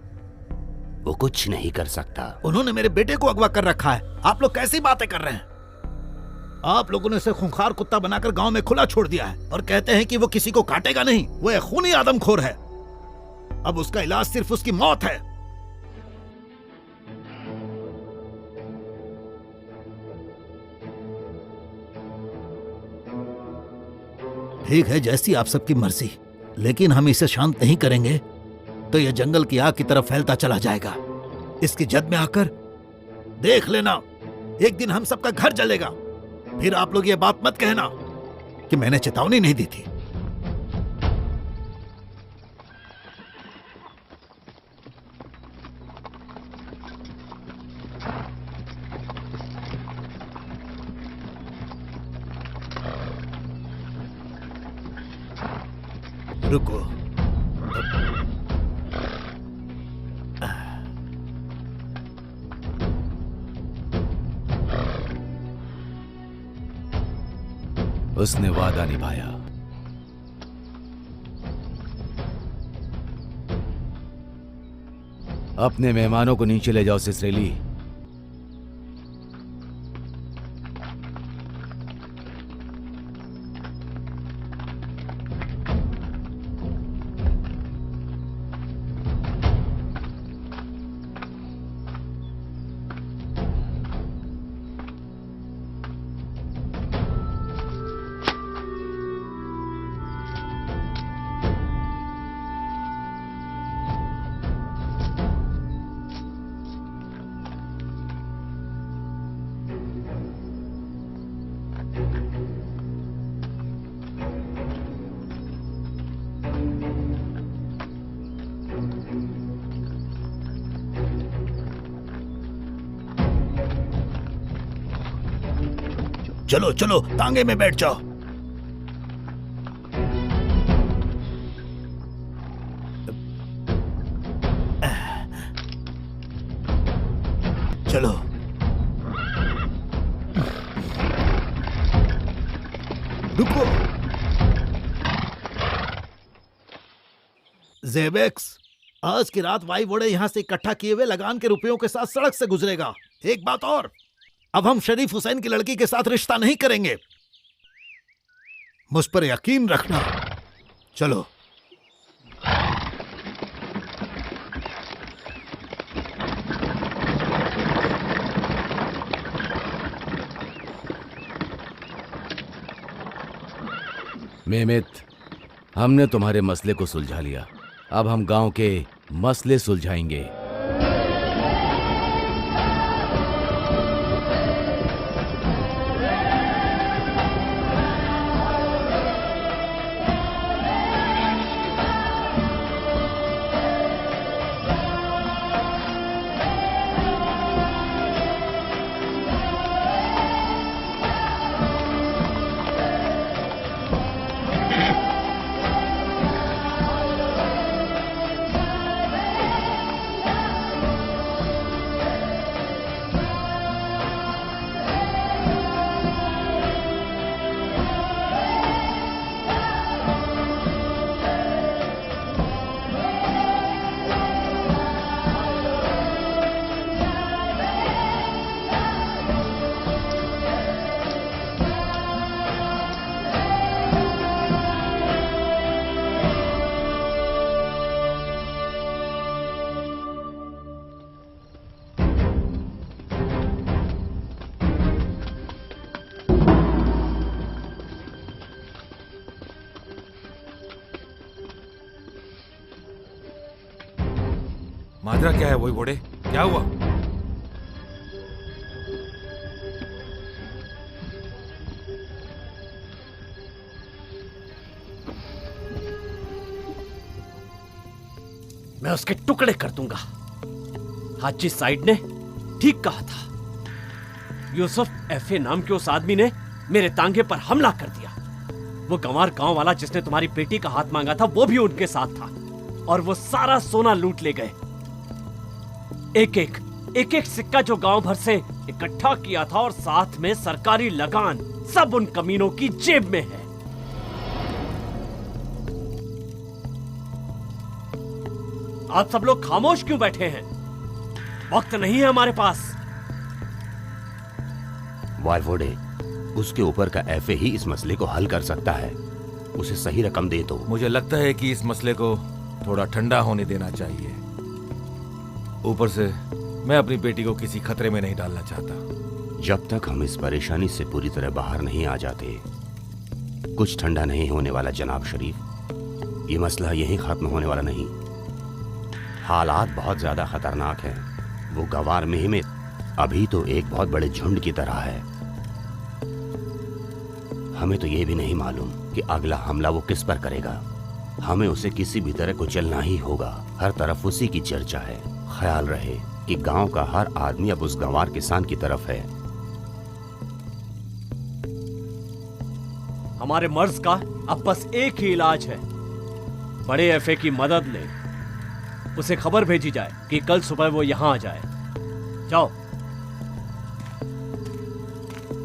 वो कुछ नहीं कर सकता। उन्होंने मेरे बेटे को अगवा कर रखा है। आप लोग कैसी बातें कर रहे हैं? आप लोगों ने उसे खूंखार कुत्ता बनाकर गांव में खुला छोड़ दिया है और कहते हैं कि वो किसी को काटेगा नहीं। वो एक खूनी आदमखोर है। अब उसका इलाज सिर्फ उसकी मौत है। ठीक है, जैसी आप सबकी मर्जी, लेकिन हम इसे शांत नहीं करेंगे तो यह जंगल की आग की तरफ फैलता चला जाएगा। इसकी जद में आकर देख लेना, एक दिन हम सबका घर जलेगा। फिर आप लोग ये बात मत कहना कि मैंने चेतावनी नहीं दी थी। रुको, उसने वादा निभाया। अपने मेहमानों को नीचे ले जाओ सिसरेली। चलो चलो तांगे में बैठ जाओ। चलो रुको। ज़ेबेक्स, आज की रात वाई वोड़े यहां से इकट्ठा किए हुए लगान के रुपयों के साथ सड़क से गुजरेगा। एक बात और, अब हम शरीफ हुसैन की लड़की के साथ रिश्ता नहीं करेंगे। मुझ पर यकीन रखना। चलो। मेहमेत, हमने तुम्हारे मसले को सुलझा लिया। अब हम गांव के मसले सुलझाएंगे। माजरा क्या है वही वोड़े? क्या हुआ? मैं उसके टुकड़े कर दूंगा। हाजी साइड ने ठीक कहा था। यूसुफ एफए नाम के उस आदमी ने मेरे तांगे पर हमला कर दिया। वो गंवार गांव वाला जिसने तुम्हारी बेटी का हाथ मांगा था वो भी उनके साथ था और वो सारा सोना लूट ले गए। एक एक सिक्का जो गांव भर से इकट्ठा किया था और साथ में सरकारी लगान, सब उन कमीनों की जेब में है। आप सब लोग खामोश क्यों बैठे हैं? वक्त नहीं है हमारे पास। वाइवोडे, उसके ऊपर का एफए ही इस मसले को हल कर सकता है। उसे सही रकम दे दो। मुझे लगता है कि इस मसले को थोड़ा ठंडा होने देना चाहिए। ऊपर से मैं अपनी बेटी को किसी खतरे में नहीं डालना चाहता। जब तक हम इस परेशानी से पूरी तरह बाहर नहीं आ जाते, कुछ ठंडा नहीं होने वाला जनाब शरीफ। ये मसला यहीं खत्म होने वाला नहीं। हालात बहुत ज्यादा खतरनाक हैं। वो गवार मेहमेत अभी तो एक बहुत बड़े झुंड की तरह है। हमें तो ये भी नहीं मालूम कि अगला हमला वो किस पर करेगा। हमें उसे किसी भी तरह कुचलना ही होगा। हर तरफ उसी की चर्चा है। ख्याल रहे कि गांव का हर आदमी अब उस गंवार किसान की तरफ है। हमारे मर्ज का अब बस एक ही इलाज है, बड़े एफए की मदद ले। उसे खबर भेजी जाए कि कल सुबह वो यहां आ जाए। जाओ।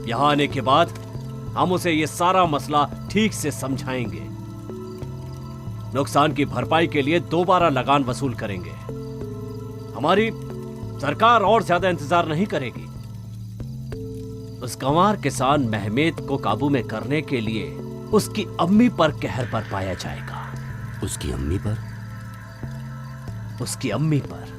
यहां आने के बाद हम उसे ये सारा मसला ठीक से समझाएंगे। नुकसान की भरपाई के लिए दोबारा लगान वसूल करेंगे। हमारी सरकार और ज्यादा इंतजार नहीं करेगी। उस गंवार किसान महमेद को काबू में करने के लिए उसकी अम्मी पर कहर बरपाया जाएगा। उसकी अम्मी पर? उसकी अम्मी पर।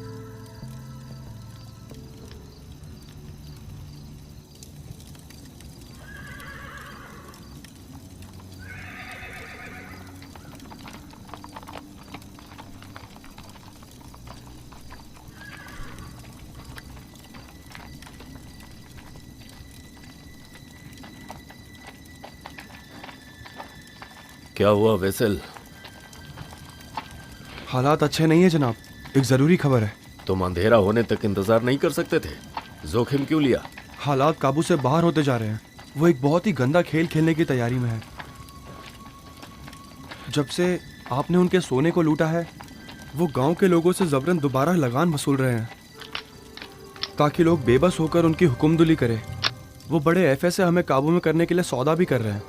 क्या हुआ वेसल? हालात अच्छे नहीं है जनाब, एक जरूरी खबर है। तुम अंधेरा होने तक इंतजार नहीं कर सकते थे? जोखिम क्यों लिया? हालात काबू से बाहर होते जा रहे हैं। वो एक बहुत ही गंदा खेल खेलने की तैयारी में है। जब से आपने उनके सोने को लूटा है, वो गांव के लोगों से जबरन दोबारा लगान वसूल रहे हैं ताकि लोग बेबस होकर उनकी हुक्मदुली करें। वो बड़े एफए से हमें काबू में करने के लिए सौदा भी कर रहे हैं।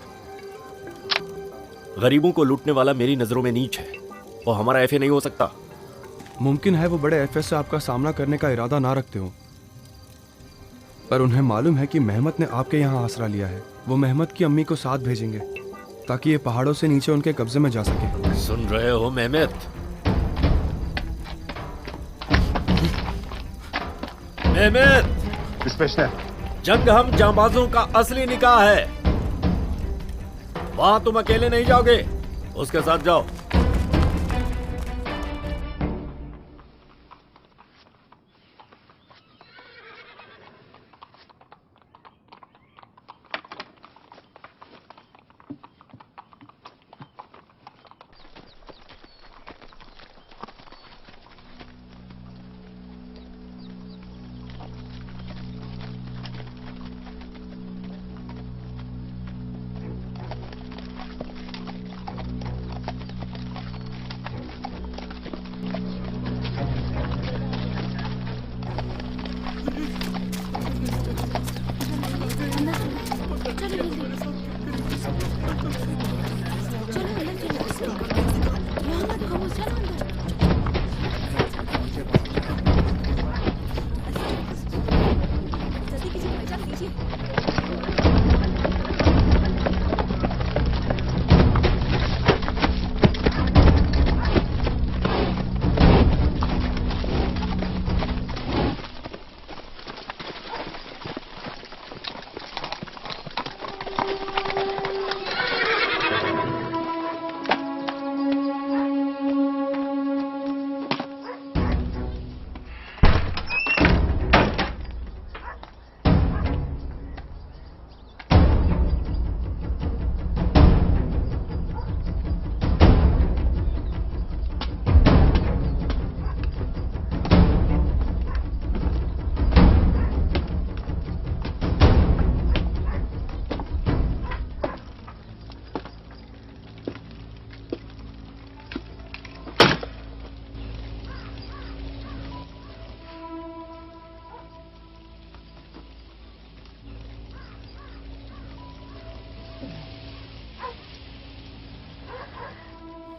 गरीबों को लूटने वाला मेरी नजरों में नीच है। वो हमारा एफए नहीं हो सकता। मुमकिन है वो बड़े एफए से आपका सामना करने का इरादा ना रखते हो, पर उन्हें मालूम है कि मेहमत ने आपके यहाँ आसरा लिया है। वो मेहमत की अम्मी को साथ भेजेंगे ताकि ये पहाड़ों से नीचे उनके कब्जे में जा सके। सुन रहे हो मेहमत? मेहमत, जंग हम जांबाजों का असली निकाह है। वहां तुम अकेले नहीं जाओगे, उसके साथ जाओ।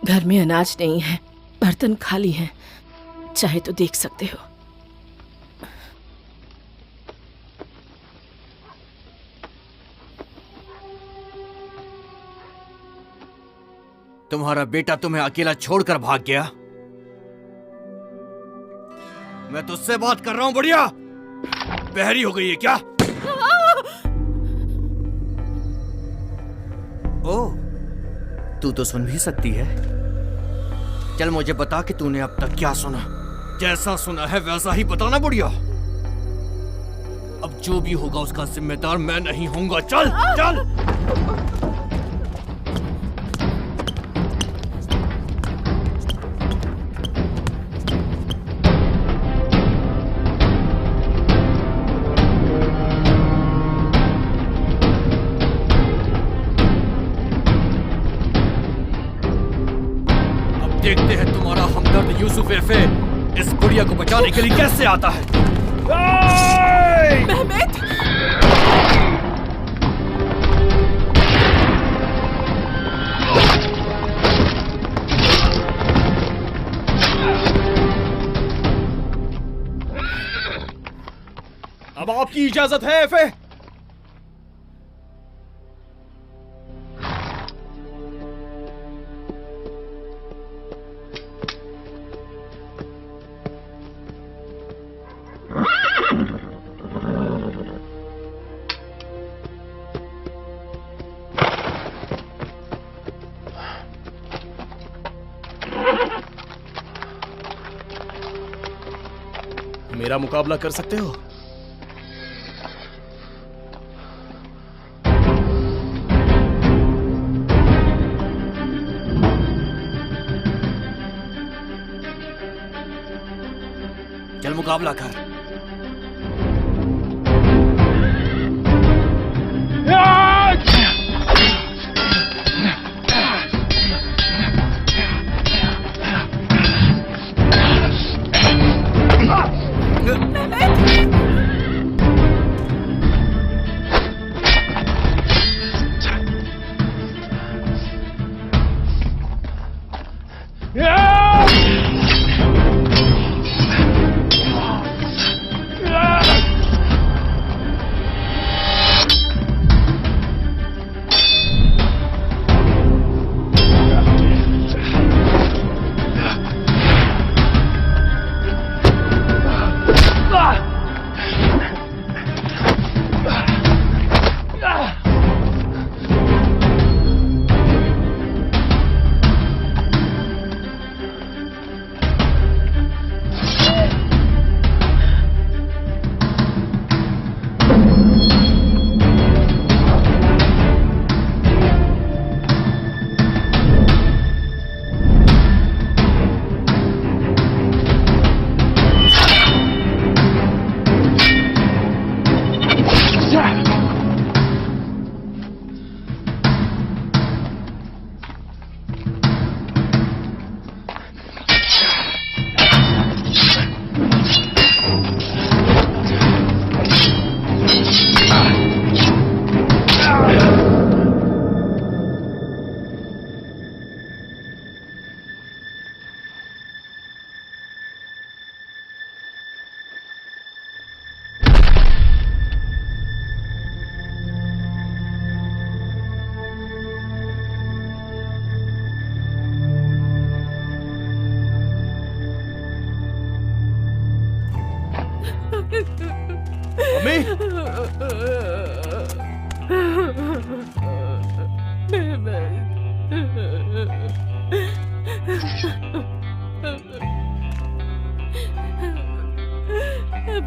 घर में अनाज नहीं है, बर्तन खाली हैं, चाहे तो देख सकते हो। तुम्हारा बेटा तुम्हें अकेला छोड़कर भाग गया। मैं तुझसे बात कर रहा हूं, बढ़िया। बहरी हो गई है क्या? ओ, तू तो सुन भी सकती है। चल मुझे बता कि तूने अब तक क्या सुना। जैसा सुना है वैसा ही बताना, बुढ़िया। अब जो भी होगा उसका जिम्मेदार मैं नहीं होऊंगा। चल चल। देखते हैं तुम्हारा हमदर्द यूसुफ एफे इस गुड़िया को बचाने के लिए कैसे आता है। मेहमेद! अब आपकी इजाजत है एफए। मेरा मुकाबला कर सकते हो? चल मुकाबला कर।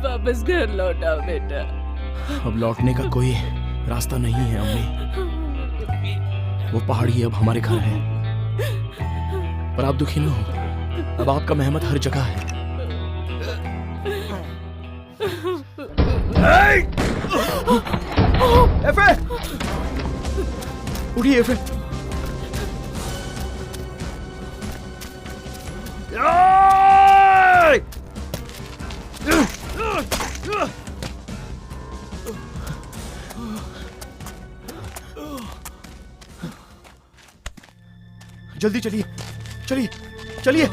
वापस घर लौटा बेटा। अब लौटने का कोई रास्ता नहीं है अम्मी। वो पहाड़ी अब हमारे घर है। पर आप दुखी ना हो, अब आपका मेहमत हर जगह है। एफे! उठिए एफे। जल्दी चलिए, चलिए, चलिए।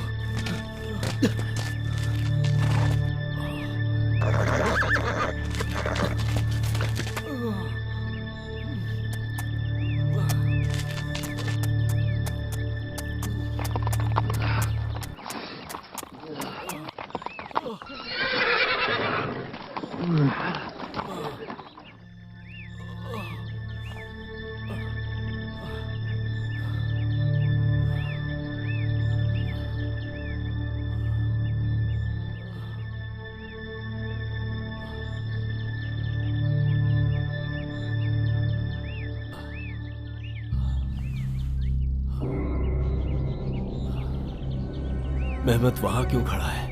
मेहमत वहां क्यों खड़ा है?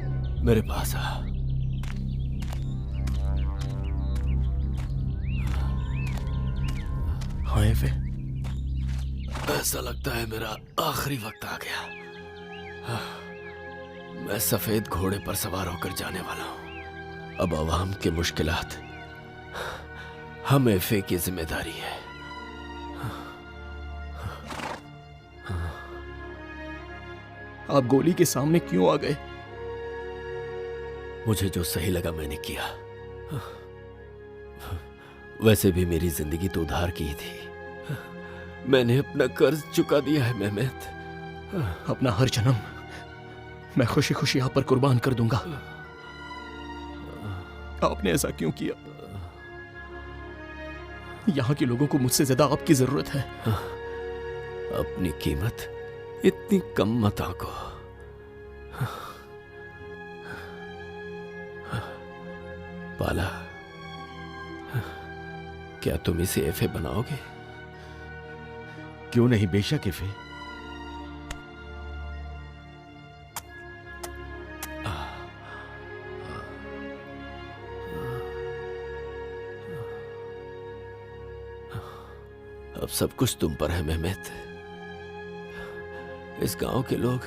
मेरे पास आ। हाँ एफे। ऐसा लगता है मेरा आखिरी वक्त आ गया। मैं सफेद घोड़े पर सवार होकर जाने वाला हूं। अब अवाम की मुश्किलात हम एफे की जिम्मेदारी है। आप गोली के सामने क्यों आ गए? मुझे जो सही लगा मैंने किया। वैसे भी मेरी जिंदगी तो उधार की ही थी। मैंने अपना कर्ज चुका दिया है मेहमेत। अपना हर जन्म मैं खुशी खुशी आप पर कुर्बान कर दूंगा। आपने ऐसा क्यों किया? यहाँ के लोगों को मुझसे ज्यादा आपकी जरूरत है। अपनी कीमत इतनी कम मत आंको। पाला, क्या तुम इसे एफए बनाओगे? क्यों नहीं, बेशक एफए। अब सब कुछ तुम पर है मेहमेत। इस गांव के लोग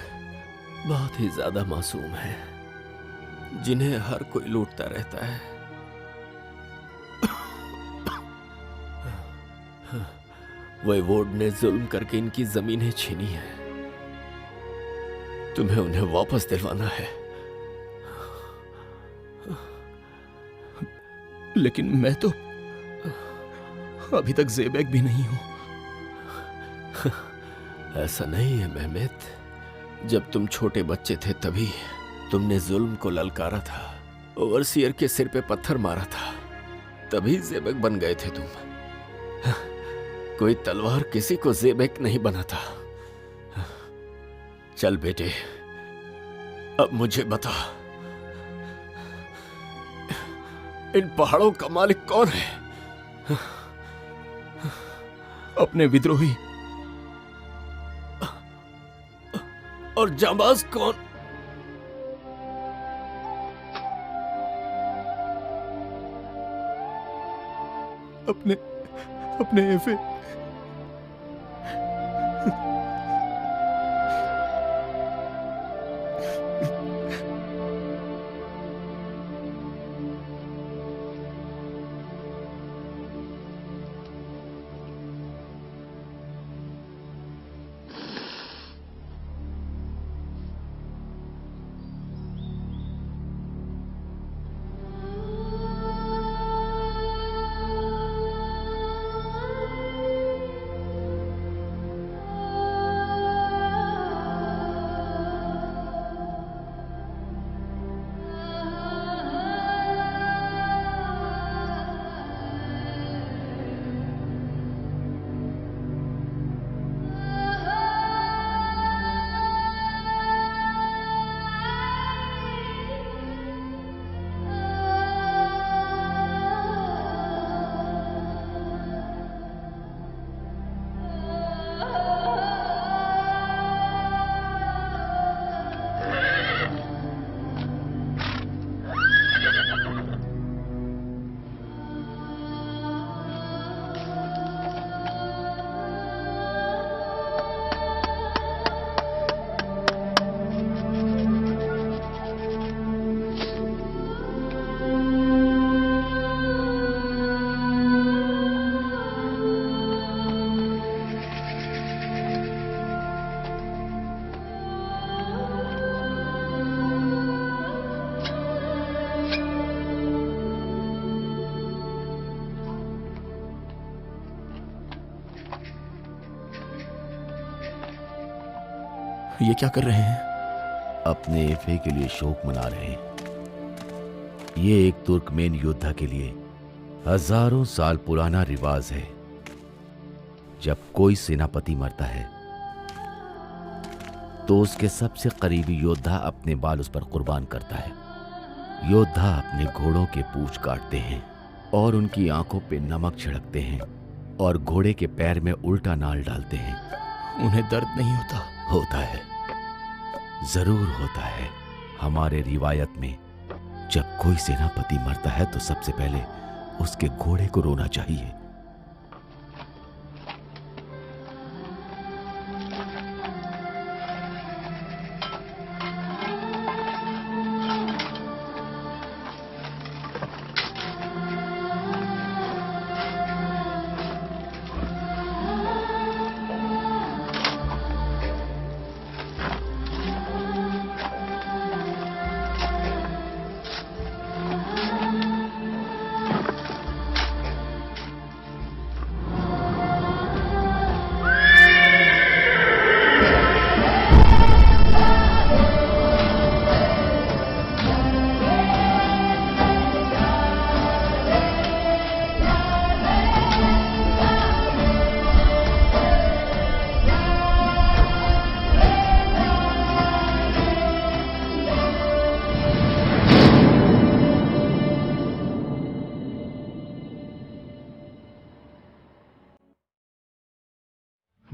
बहुत ही ज्यादा मासूम हैं, जिन्हें हर कोई लूटता रहता है। वोइवोड ने जुल्म करके इनकी जमीनें छीनी है। तुम्हें उन्हें वापस दिलवाना है। लेकिन मैं तो अभी तक ज़ेबैक भी नहीं हूं। ऐसा नहीं है मेहमेत। जब तुम छोटे बच्चे थे तभी तुमने जुल्म को ललकारा था, ओवरसियर के सिर पे पत्थर मारा था, तभी ज़ेबैक बन गए थे तुम। कोई तलवार किसी को ज़ेबैक नहीं बनाता। चल बेटे, अब मुझे बता, इन पहाड़ों का मालिक कौन है? अपने विद्रोही। और जांबाज कौन? अपने एफए। ये क्या कर रहे हैं? अपने एफए के लिए शोक मना रहे हैं। ये एक तुर्कमेन योद्धा के लिए हजारों साल पुराना रिवाज है। जब कोई सेनापति मरता है तो उसके सबसे करीबी योद्धा अपने बाल उस पर कुर्बान करता है। योद्धा अपने घोड़ों के पूंछ काटते हैं और उनकी आंखों पे नमक छिड़कते हैं और घोड़े के पैर में उल्टा नाल डालते हैं। उन्हें दर्द नहीं होता? होता है, जरूर होता है। हमारे रिवायत में जब कोई सेनापति मरता है तो सबसे पहले उसके घोड़े को रोना चाहिए।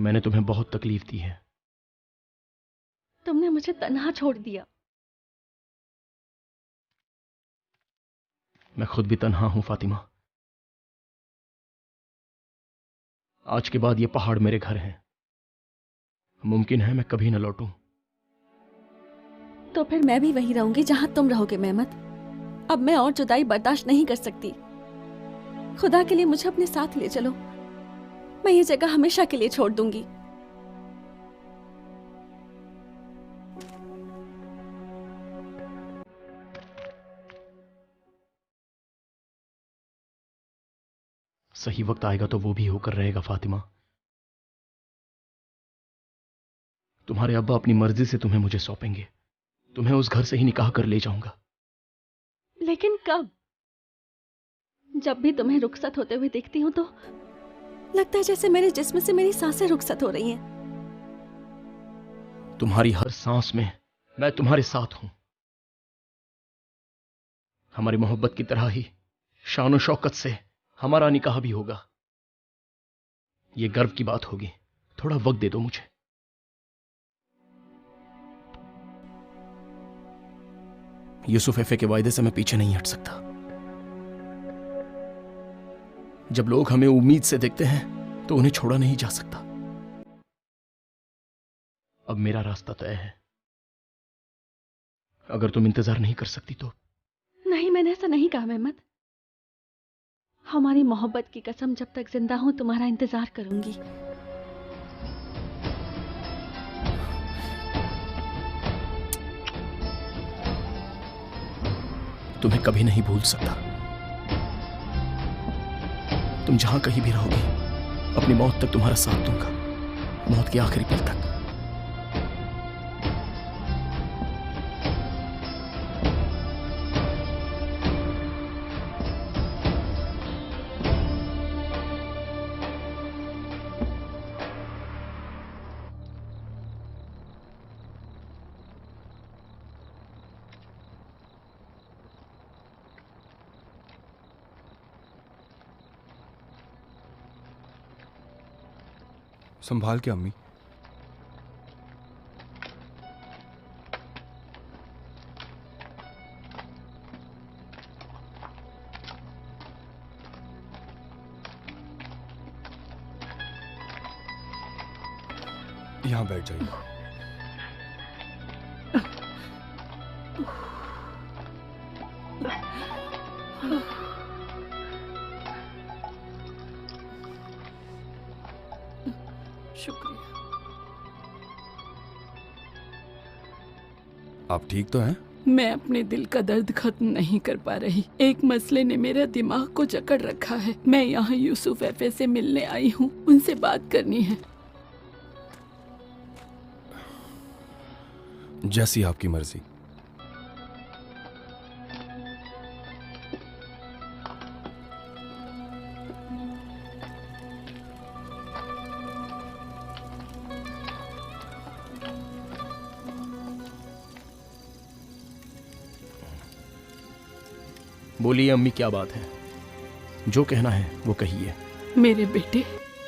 मैंने तुम्हें बहुत तकलीफ दी है। तुमने मुझे तन्हा छोड़ दिया। मैं खुद भी तन्हा हूं फातिमा। आज के बाद ये पहाड़ मेरे घर हैं। मुमकिन है मैं कभी न लौटूं। तो फिर मैं भी वहीं रहूंगी जहां तुम रहोगे मेहमत। अब मैं और जुदाई बर्दाश्त नहीं कर सकती। खुदा के लिए मुझे अपने साथ ले चलो। मैं ये जगह हमेशा के लिए छोड़ दूंगी। सही वक्त आएगा तो वो भी होकर रहेगा फातिमा। तुम्हारे अब्बा अपनी मर्जी से तुम्हें मुझे सौंपेंगे। तुम्हें उस घर से ही निकाह कर ले जाऊंगा। लेकिन कब? जब भी तुम्हें रुखसत होते हुए देखती हूँ तो लगता है जैसे मेरे जिस्म से मेरी सांसें रुखसत हो रही हैं। तुम्हारी हर सांस में मैं तुम्हारे साथ हूं। हमारी मोहब्बत की तरह ही शान और शौकत से हमारा निकाह भी होगा। ये गर्व की बात होगी। थोड़ा वक्त दे दो मुझे। यूसुफ एफे के वायदे से मैं पीछे नहीं हट सकता। जब लोग हमें उम्मीद से देखते हैं तो उन्हें छोड़ा नहीं जा सकता। अब मेरा रास्ता तय है। अगर तुम इंतजार नहीं कर सकती तो। नहीं, मैंने ऐसा नहीं कहा मेहमत। हमारी मोहब्बत की कसम, जब तक जिंदा हूं तुम्हारा इंतजार करूंगी। तुम्हें कभी नहीं भूल सकता। तुम जहां कहीं भी रहोगी, अपनी मौत तक तुम्हारा साथ दूंगा। मौत के आखिरी पल तक। संभाल के अम्मी। यहां बैठ जाइए। आप ठीक तो हैं? मैं अपने दिल का दर्द खत्म नहीं कर पा रही। एक मसले ने मेरे दिमाग को जकड़ रखा है। मैं यहाँ यूसुफ एफे से मिलने आई हूँ। उनसे बात करनी है। जैसी आपकी मर्जी। बोलिए अम्मी, क्या बात है? जो कहना है वो कहिए। मेरे बेटे,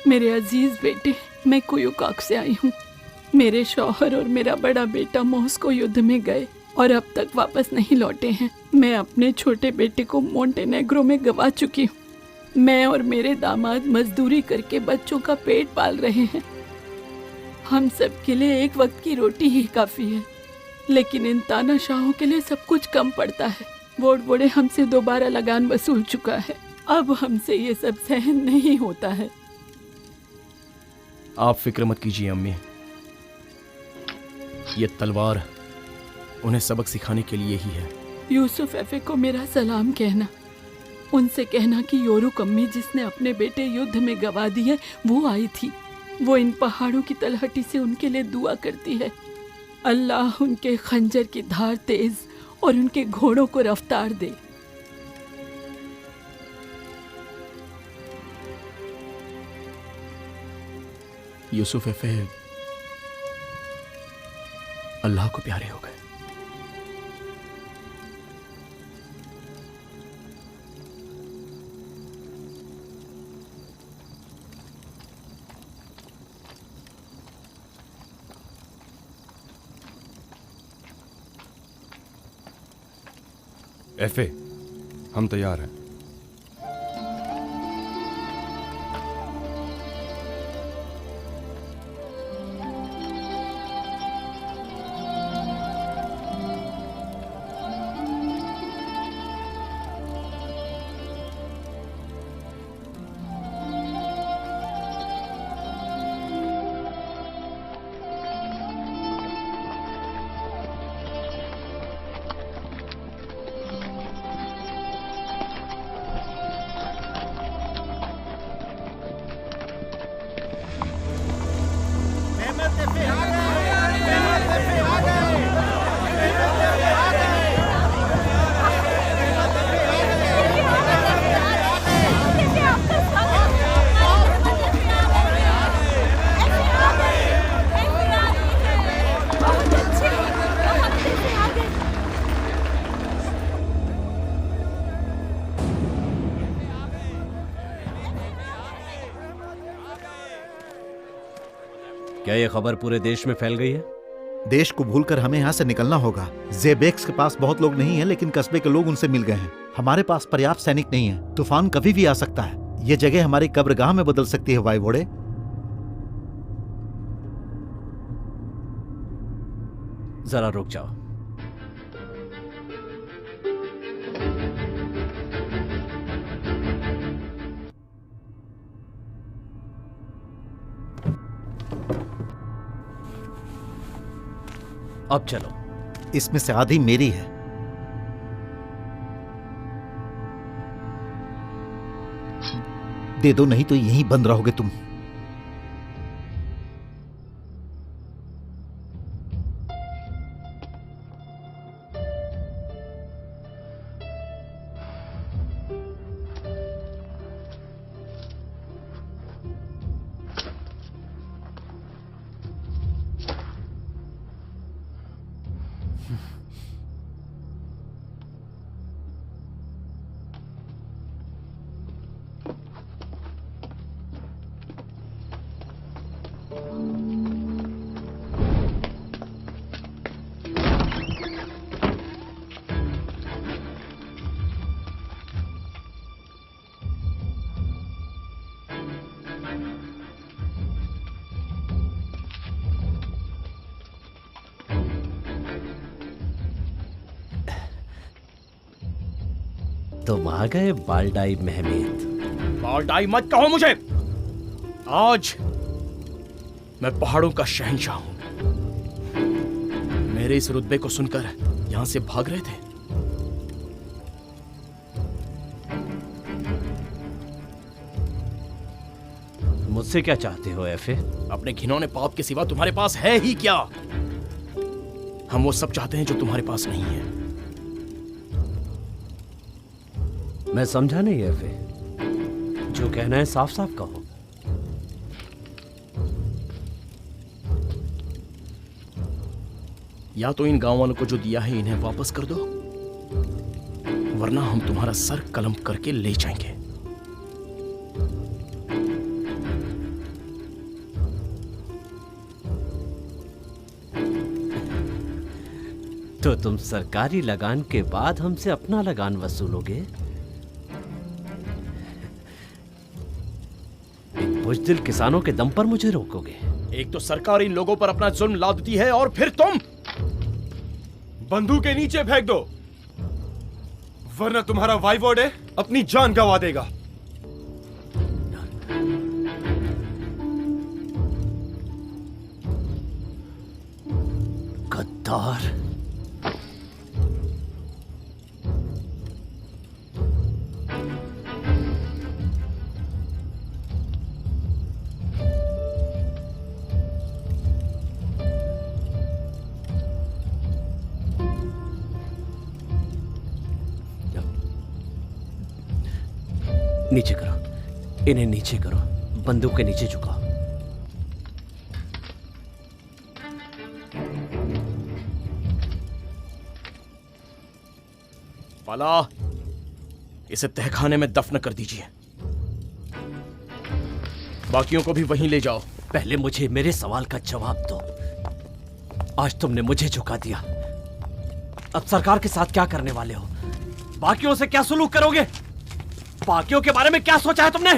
मेरे अजीज बेटे, मैं कोयुकाक से आई हूँ। मेरे शौहर और मेरा बड़ा बेटा मॉस्को युद्ध में गए और अब तक वापस नहीं लौटे हैं। मैं अपने छोटे बेटे को मोंटेनेग्रो में गवा चुकी हूँ। मैं और मेरे दामाद मजदूरी करके बच्चों का पेट पाल रहे हैं। हम सब के लिए एक वक्त की रोटी ही काफी है, लेकिन इन तानाशाहों के लिए सब कुछ कम पड़ता है। वोट बोड़े हमसे दोबारा लगान वसूल चुका है। अब हमसे ये सब सहन नहीं होता है। आप फिक्र मत कीजिए अम्मी। ये तलवार उन्हें सबक सिखाने के लिए ही है। यूसुफ एफे को मेरा सलाम कहना। उनसे कहना कि योरुक अम्मी, जिसने अपने बेटे युद्ध में गवा दिए, वो आई थी। वो इन पहाड़ों की तलहटी से उनके लिए दुआ करती है। अल्लाह उनके खंजर की धार तेज और उनके घोड़ों को रफ्तार दे। यूसुफ एफे अल्लाह को प्यारे हो गए। एफए, हम तैयार हैं। क्या ये खबर पूरे देश में फैल गई है? देश को भूलकर हमें यहाँ से निकलना होगा। ज़ेबेक्स के पास बहुत लोग नहीं हैं, लेकिन कस्बे के लोग उनसे मिल गए हैं। हमारे पास पर्याप्त सैनिक नहीं है। तूफान कभी भी आ सकता है। ये जगह हमारी कब्रगाह में बदल सकती है वाइवोड़े। जरा रुक जाओ। अब चलो। इसमें से आधी मेरी है। दे दो, नहीं तो यहीं बंद रहोगे तुम। तुम आ गए बाल्डाई महमेद। बाल्डाई मत कहो मुझे। आज मैं पहाड़ों का शहंशाह हूं। मेरे इस रुतबे को सुनकर यहां से भाग रहे थे। मुझसे क्या चाहते हो एफए? अपने घिनौने पाप के सिवा तुम्हारे पास है ही क्या? हम वो सब चाहते हैं जो तुम्हारे पास नहीं है। मैं समझा नहीं एफए। जो कहना है साफ साफ कहो। या तो इन गांव वालों को जो दिया है इन्हें वापस कर दो, वरना हम तुम्हारा सर कलम करके ले जाएंगे। तो तुम सरकारी लगान के बाद हमसे अपना लगान वसूलोगे? इन बुज़दिल किसानों के दम पर मुझे रोकोगे? एक तो सरकार इन लोगों पर अपना जुल्म लादती है और फिर तुम बंदूक के नीचे फेंक दो, वरना तुम्हारा वाइवोडे अपनी जान गंवा देगा। गद्दार। नीचे करो, इन्हें नीचे करो, बंदूक के नीचे झुकाओ। पाला, इसे तहखाने में दफन कर दीजिए। बाकियों को भी वहीं ले जाओ। पहले मुझे मेरे सवाल का जवाब दो। आज तुमने मुझे झुका दिया, अब सरकार के साथ क्या करने वाले हो? बाकियों से क्या सलूक करोगे? बाकियों के बारे में क्या सोचा है तुमने?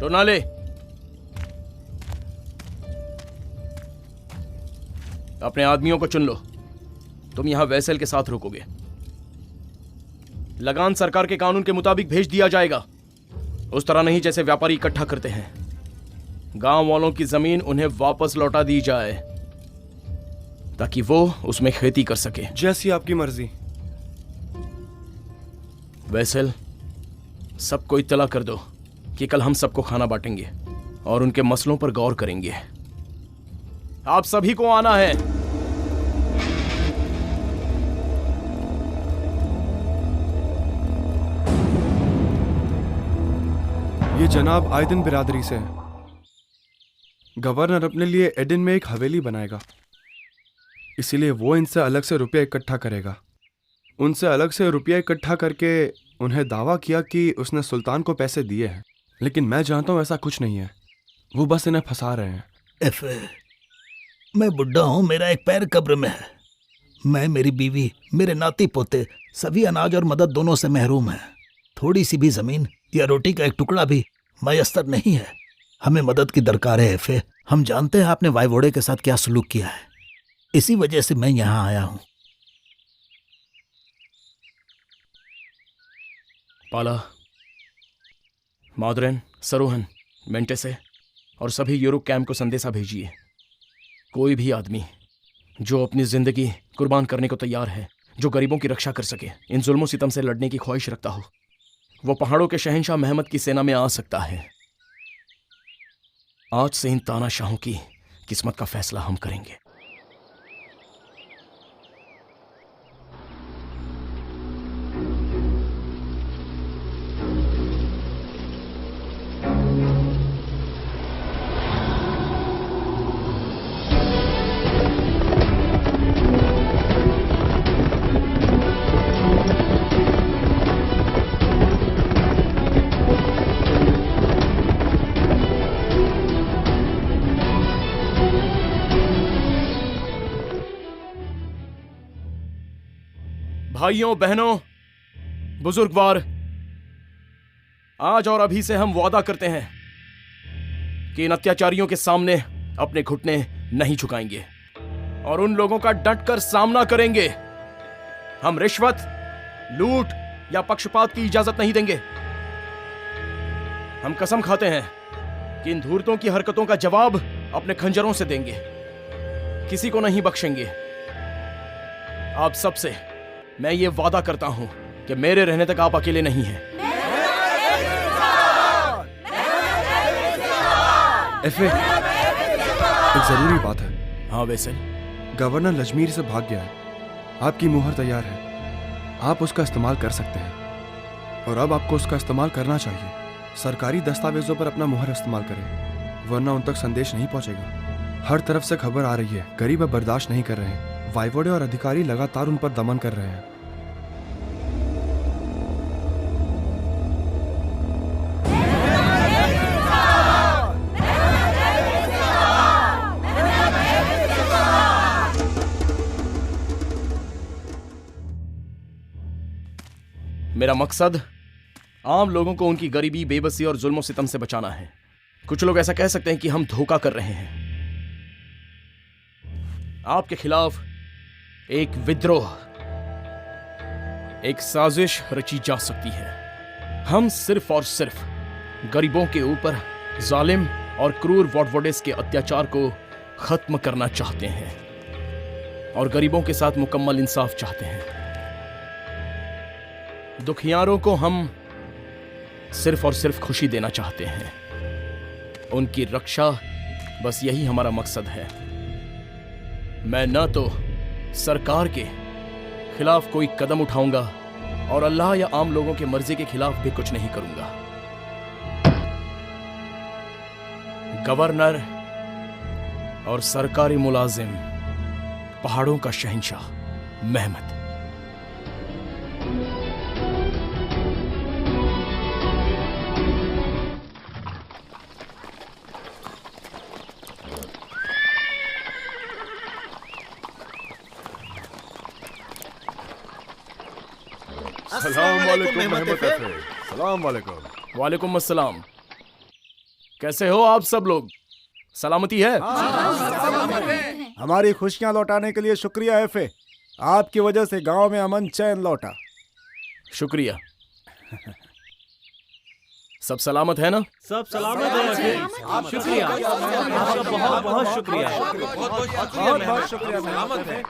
टोनाले, अपने आदमियों को चुन लो। तुम यहां वैसल के साथ रुकोगे। लगान सरकार के कानून के मुताबिक भेज दिया जाएगा, उस तरह नहीं जैसे व्यापारी इकट्ठा करते हैं। गांव वालों की जमीन उन्हें वापस लौटा दी जाए ताकि वो उसमें खेती कर सके। जैसी आपकी मर्जी। वैसल, सबको इत्तला कर दो कि कल हम सबको खाना बांटेंगे और उनके मसलों पर गौर करेंगे। आप सभी को आना है। ये जनाब आयदिन बिरादरी से है। गवर्नर अपने लिए एडिन में एक हवेली बनाएगा, इसीलिए वो इनसे अलग से रुपया इकट्ठा करेगा। उनसे अलग से रुपया इकट्ठा करके उन्हें दावा किया कि उसने सुल्तान को पैसे दिए हैं, लेकिन मैं जानता हूं ऐसा कुछ नहीं है। वो बस इन्हें फंसा रहे हैं। एफे, मैं बुढ़ा हूं, मेरा एक पैर कब्र में है। मैं, मेरी बीवी, मेरे नाती पोते सभी अनाज और मदद दोनों से महरूम हैं। थोड़ी सी भी जमीन या रोटी का एक टुकड़ा भी मयस्सर नहीं है। हमें मदद की दरकार है एफे। हम जानते हैं आपने वाइवोड़े के साथ क्या सलूक किया है, इसी वजह से मैं यहां आया हूं। पाला, मादरेन, सरोहन, मेंटेसे और सभी यूरोप कैंप को संदेशा भेजिए। कोई भी आदमी जो अपनी जिंदगी कुर्बान करने को तैयार है, जो गरीबों की रक्षा कर सके, इन जुल्मों सितम से लड़ने की ख्वाहिश रखता हो, वो पहाड़ों के शहंशाह महमद की सेना में आ सकता है। आज से इन तानाशाहों की किस्मत का फैसला हम करेंगे। भाइयों, बहनों, बुजुर्गवार, आज और अभी से हम वादा करते हैं कि इन अत्याचारियों के सामने अपने घुटने नहीं झुकाएंगे और उन लोगों का डटकर सामना करेंगे। हम रिश्वत, लूट या पक्षपात की इजाजत नहीं देंगे। हम कसम खाते हैं कि इन धूर्तों की हरकतों का जवाब अपने खंजरों से देंगे, किसी को नहीं बख्शेंगे। आप सबसे मैं ये वादा करता हूं कि मेरे रहने तक आप अकेले नहीं हैं। एफए, एक जरूरी बात है। हाँ वैसे, गवर्नर लजमीर से भाग गया है। आपकी मुहर तैयार है, आप उसका इस्तेमाल कर सकते हैं और अब आपको उसका इस्तेमाल करना चाहिए। सरकारी दस्तावेजों पर अपना मुहर इस्तेमाल करें, वरना उन तक संदेश नहीं पहुंचेगा। हर तरफ से खबर आ रही है, गरीब अब बर्दाश्त नहीं कर रहे हैं। वाइवोडे और अधिकारी लगातार उन पर दमन कर रहे हैं। मेरा मकसद आम लोगों को उनकी गरीबी, बेबसी और जुल्मों सितम से बचाना है। कुछ लोग ऐसा कह सकते हैं कि हम धोखा कर रहे हैं। आपके खिलाफ एक विद्रोह, एक साजिश रची जा सकती है। हम सिर्फ और सिर्फ गरीबों के ऊपर जालिम और क्रूर वॉडवोडेस के अत्याचार को खत्म करना चाहते हैं और गरीबों के साथ मुकम्मल इंसाफ चाहते हैं। दुखियारों को हम सिर्फ और सिर्फ खुशी देना चाहते हैं, उनकी रक्षा, बस यही हमारा मकसद है। मैं न तो सरकार के खिलाफ कोई कदम उठाऊंगा और अल्लाह या आम लोगों के मर्जी के खिलाफ भी कुछ नहीं करूंगा। गवर्नर और सरकारी मुलाजिम, पहाड़ों का शहंशाह महमद। वालेकुम मेहमत एफे। सलाम वालेकुम। वालेकुम अस्सलाम। कैसे हो आप सब लोग? सलामती है? हमारी खुशियां लौटाने के लिए शुक्रिया एफे। आपकी वजह से गांव में अमन चैन लौटा। शुक्रिया। सब सलामत है ना? सब सलामत है। शुक्रिया, आपका बहुत बहुत शुक्रिया। बहुत बहुत शुक्रिया मेहमत एफे।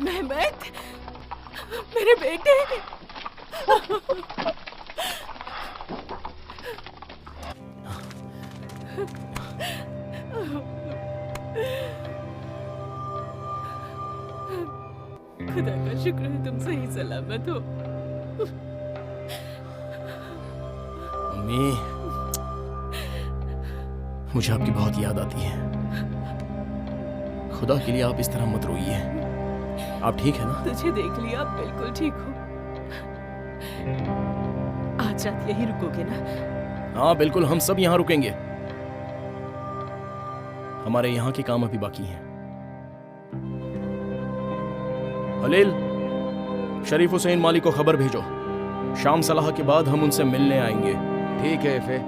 मेहमत, मेरे बेटे। खुदा का शुक्र है तुम सही सलामत हो। अम्मी, मुझे आपकी बहुत याद आती है। खुदा के लिए आप इस तरह मत रोइए। आप ठीक है ना? तुझे देख लिया, आप बिल्कुल ठीक हो। आज रात यही रुकोगे ना? हाँ बिल्कुल, हम सब यहाँ रुकेंगे। हमारे यहाँ के काम अभी बाकी हैं। हलील, शरीफ हुसैन माली को खबर भेजो। शाम सलाह के बाद हम उनसे मिलने आएंगे। ठीक है एफे।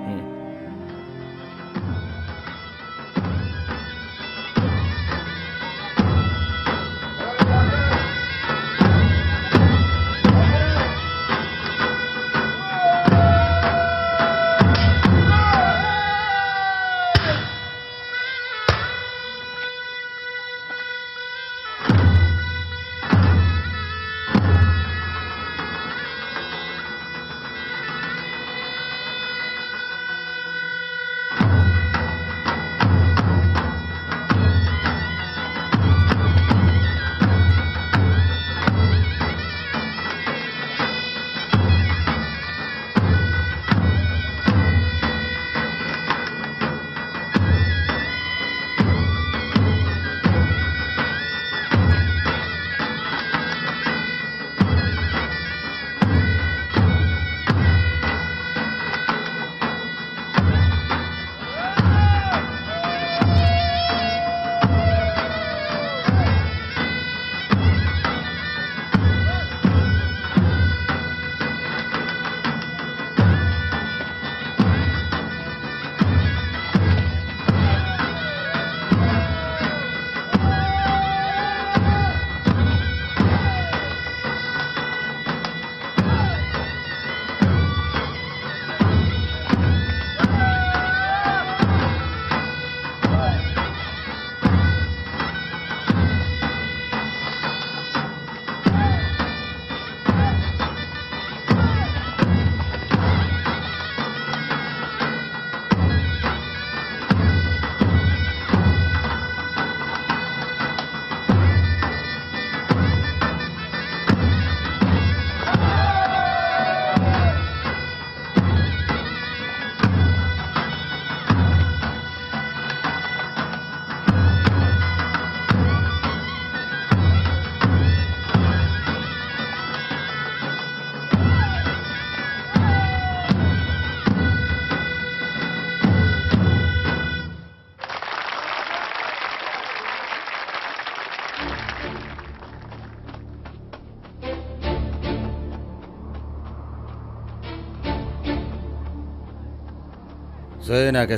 सेना के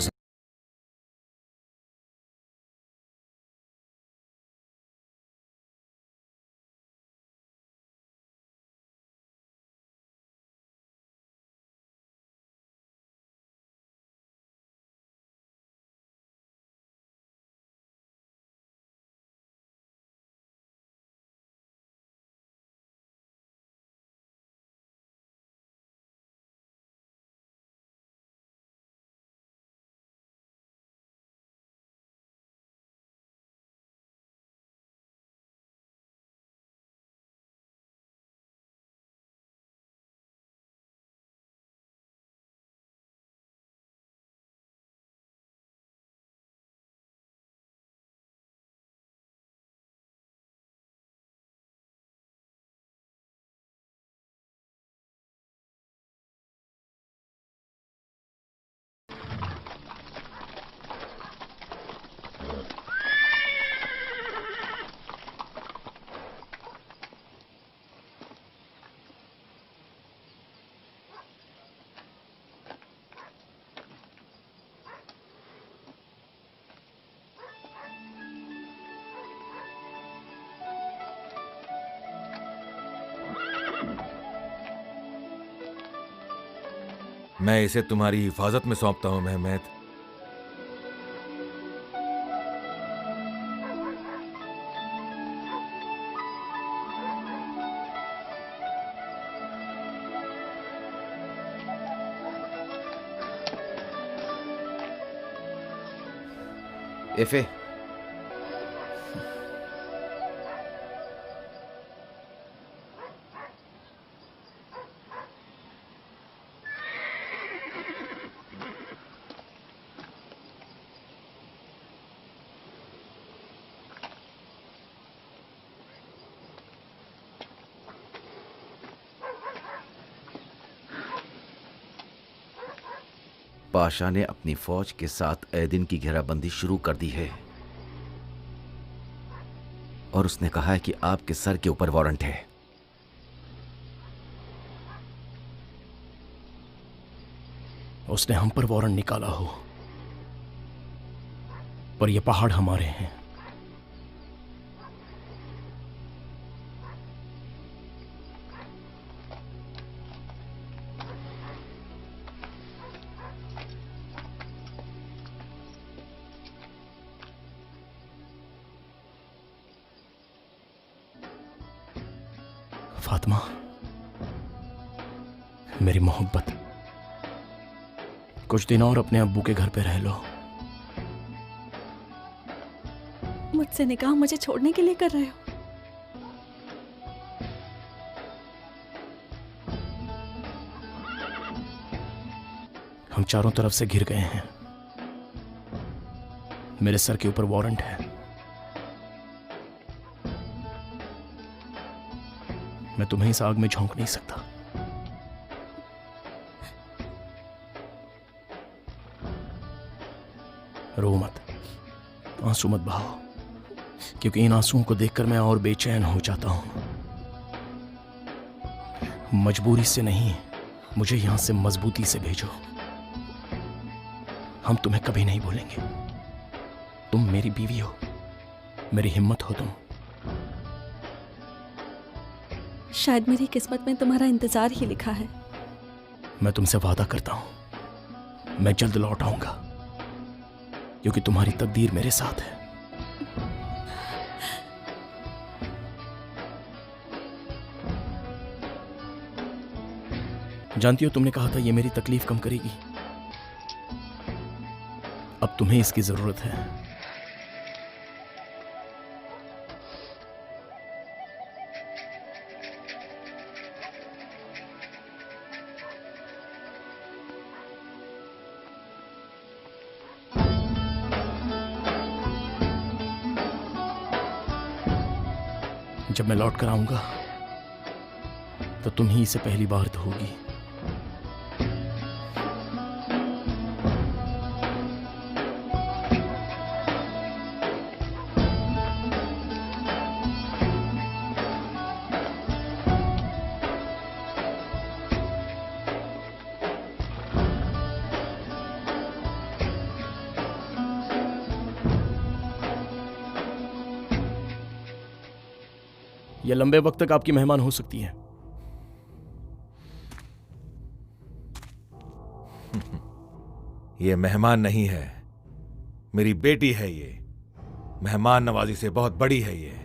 मैं इसे तुम्हारी हिफाजत में सौंपता हूं मेहमेद। एफे, पाशा ने अपनी फौज के साथ एदिन की घेराबंदी शुरू कर दी है और उसने कहा है कि आपके सर के ऊपर वारंट है। उसने हम पर वारंट निकाला हो, पर ये पहाड़ हमारे हैं। फातिमा, मेरी मोहब्बत, कुछ दिन और अपने अब्बू के घर पे रह लो। मुझसे निकाह मुझे छोड़ने के लिए कर रहे हो? हम चारों तरफ से घिर गए हैं। मेरे सर के ऊपर वारंट है। मैं तुम्हें इस आग में झोंक नहीं सकता। रो मत, आंसू मत बहाओ, क्योंकि इन आंसुओं को देखकर मैं और बेचैन हो जाता हूं। मजबूरी से नहीं, मुझे यहां से मजबूती से भेजो। हम तुम्हें कभी नहीं भूलेंगे। तुम मेरी बीवी हो, मेरी हिम्मत हो तुम। शायद मेरी किस्मत में तुम्हारा इंतजार ही लिखा है। मैं तुमसे वादा करता हूं, मैं जल्द लौट आऊंगा, क्योंकि तुम्हारी तकदीर मेरे साथ है। जानती हो, तुमने कहा था ये मेरी तकलीफ कम करेगी। अब तुम्हें इसकी जरूरत है। जब मैं लौट कर आऊंगा तो तुम ही इसे पहली बार धोगी। यह लंबे वक्त तक आपकी मेहमान हो सकती है। ये मेहमान नहीं है, मेरी बेटी है। ये मेहमान नवाजी से बहुत बड़ी है। ये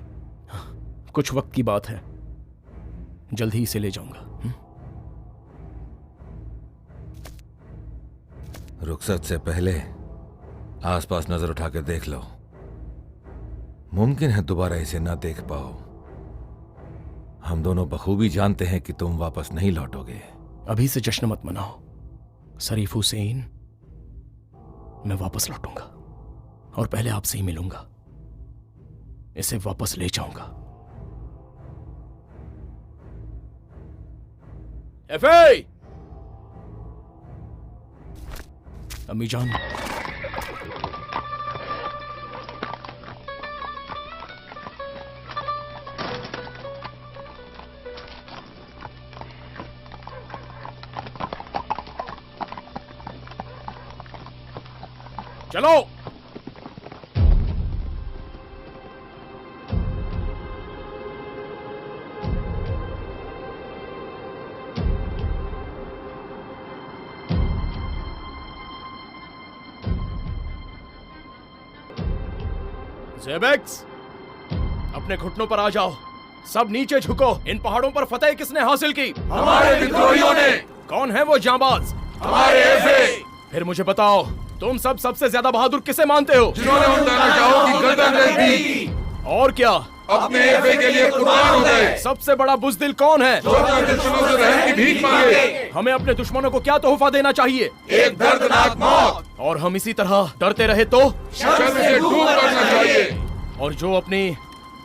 कुछ वक्त की बात है, जल्द ही इसे ले जाऊंगा। रुखसत से पहले आसपास नजर उठा कर देख लो। मुमकिन है दोबारा इसे ना देख पाओ। हम दोनों बखूबी जानते हैं कि तुम वापस नहीं लौटोगे। अभी से जश्न मत मनाओ शरीफ हुसैन। मैं वापस लौटूंगा और पहले आपसे ही मिलूंगा। इसे वापस ले जाऊंगा। एफे! अम्मी जान, चलो। ज़ेबेक्स, अपने घुटनों पर आ जाओ। सब नीचे झुको। इन पहाड़ों पर फतेह किसने हासिल की? हमारे विद्रोहियों ने। कौन है वो जांबाज? हमारे एफए। फिर मुझे बताओ, तुम सब सबसे ज्यादा बहादुर किसे मानते हो? जिन्होंने उनका जाओ की गर्दन रख दी। और क्या? अपने एफए के लिए कुर्बान हो गए। सबसे बड़ा बुज़दिल कौन है? जो अपने दुश्मनों से रहम की भीख मांगे। हमें अपने दुश्मनों को क्या तोहफा देना चाहिए? एक दर्दनाक मौत। और हम इसी तरह डरते रहे तो शर्म से डूब मरना चाहिए। और जो अपनी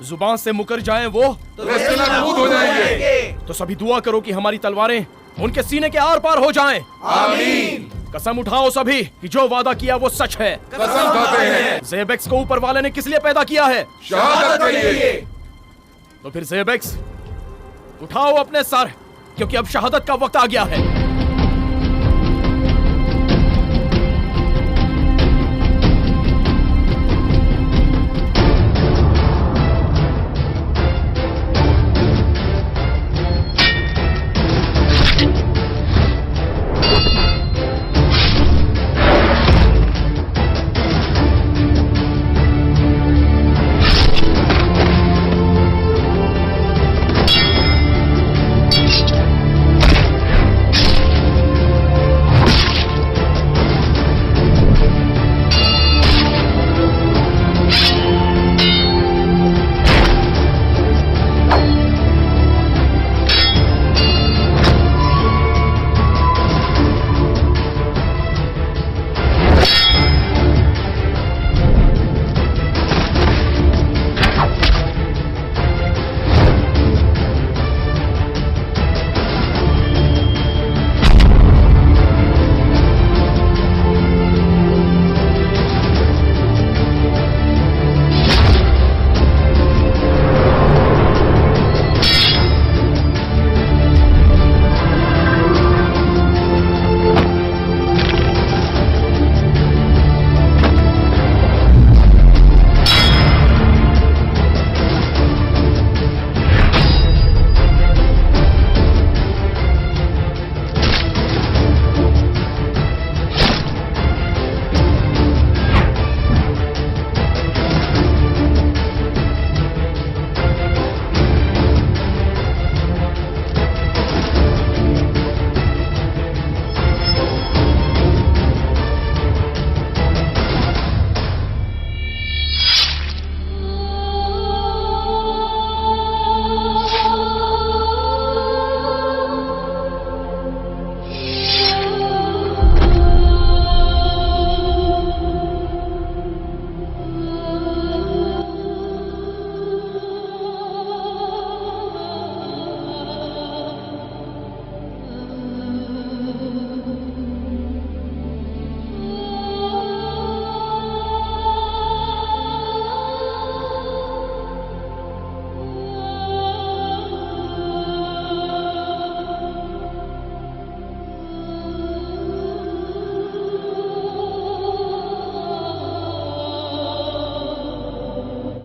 जुबान से मुकर जाएं वो नाबूद हो जाएंगे। तो सभी दुआ करो कि हमारी तलवारें उनके सीने के आर पार हो जाएं। आमीन। कसम उठाओ सभी कि जो वादा किया वो सच है। कसम खाते हैं। ज़ेबेक्स को ऊपर वाले ने किस लिए पैदा किया है? शहादत के लिए। तो फिर ज़ेबेक्स, उठाओ अपने सर, क्योंकि अब शहादत का वक्त आ गया है।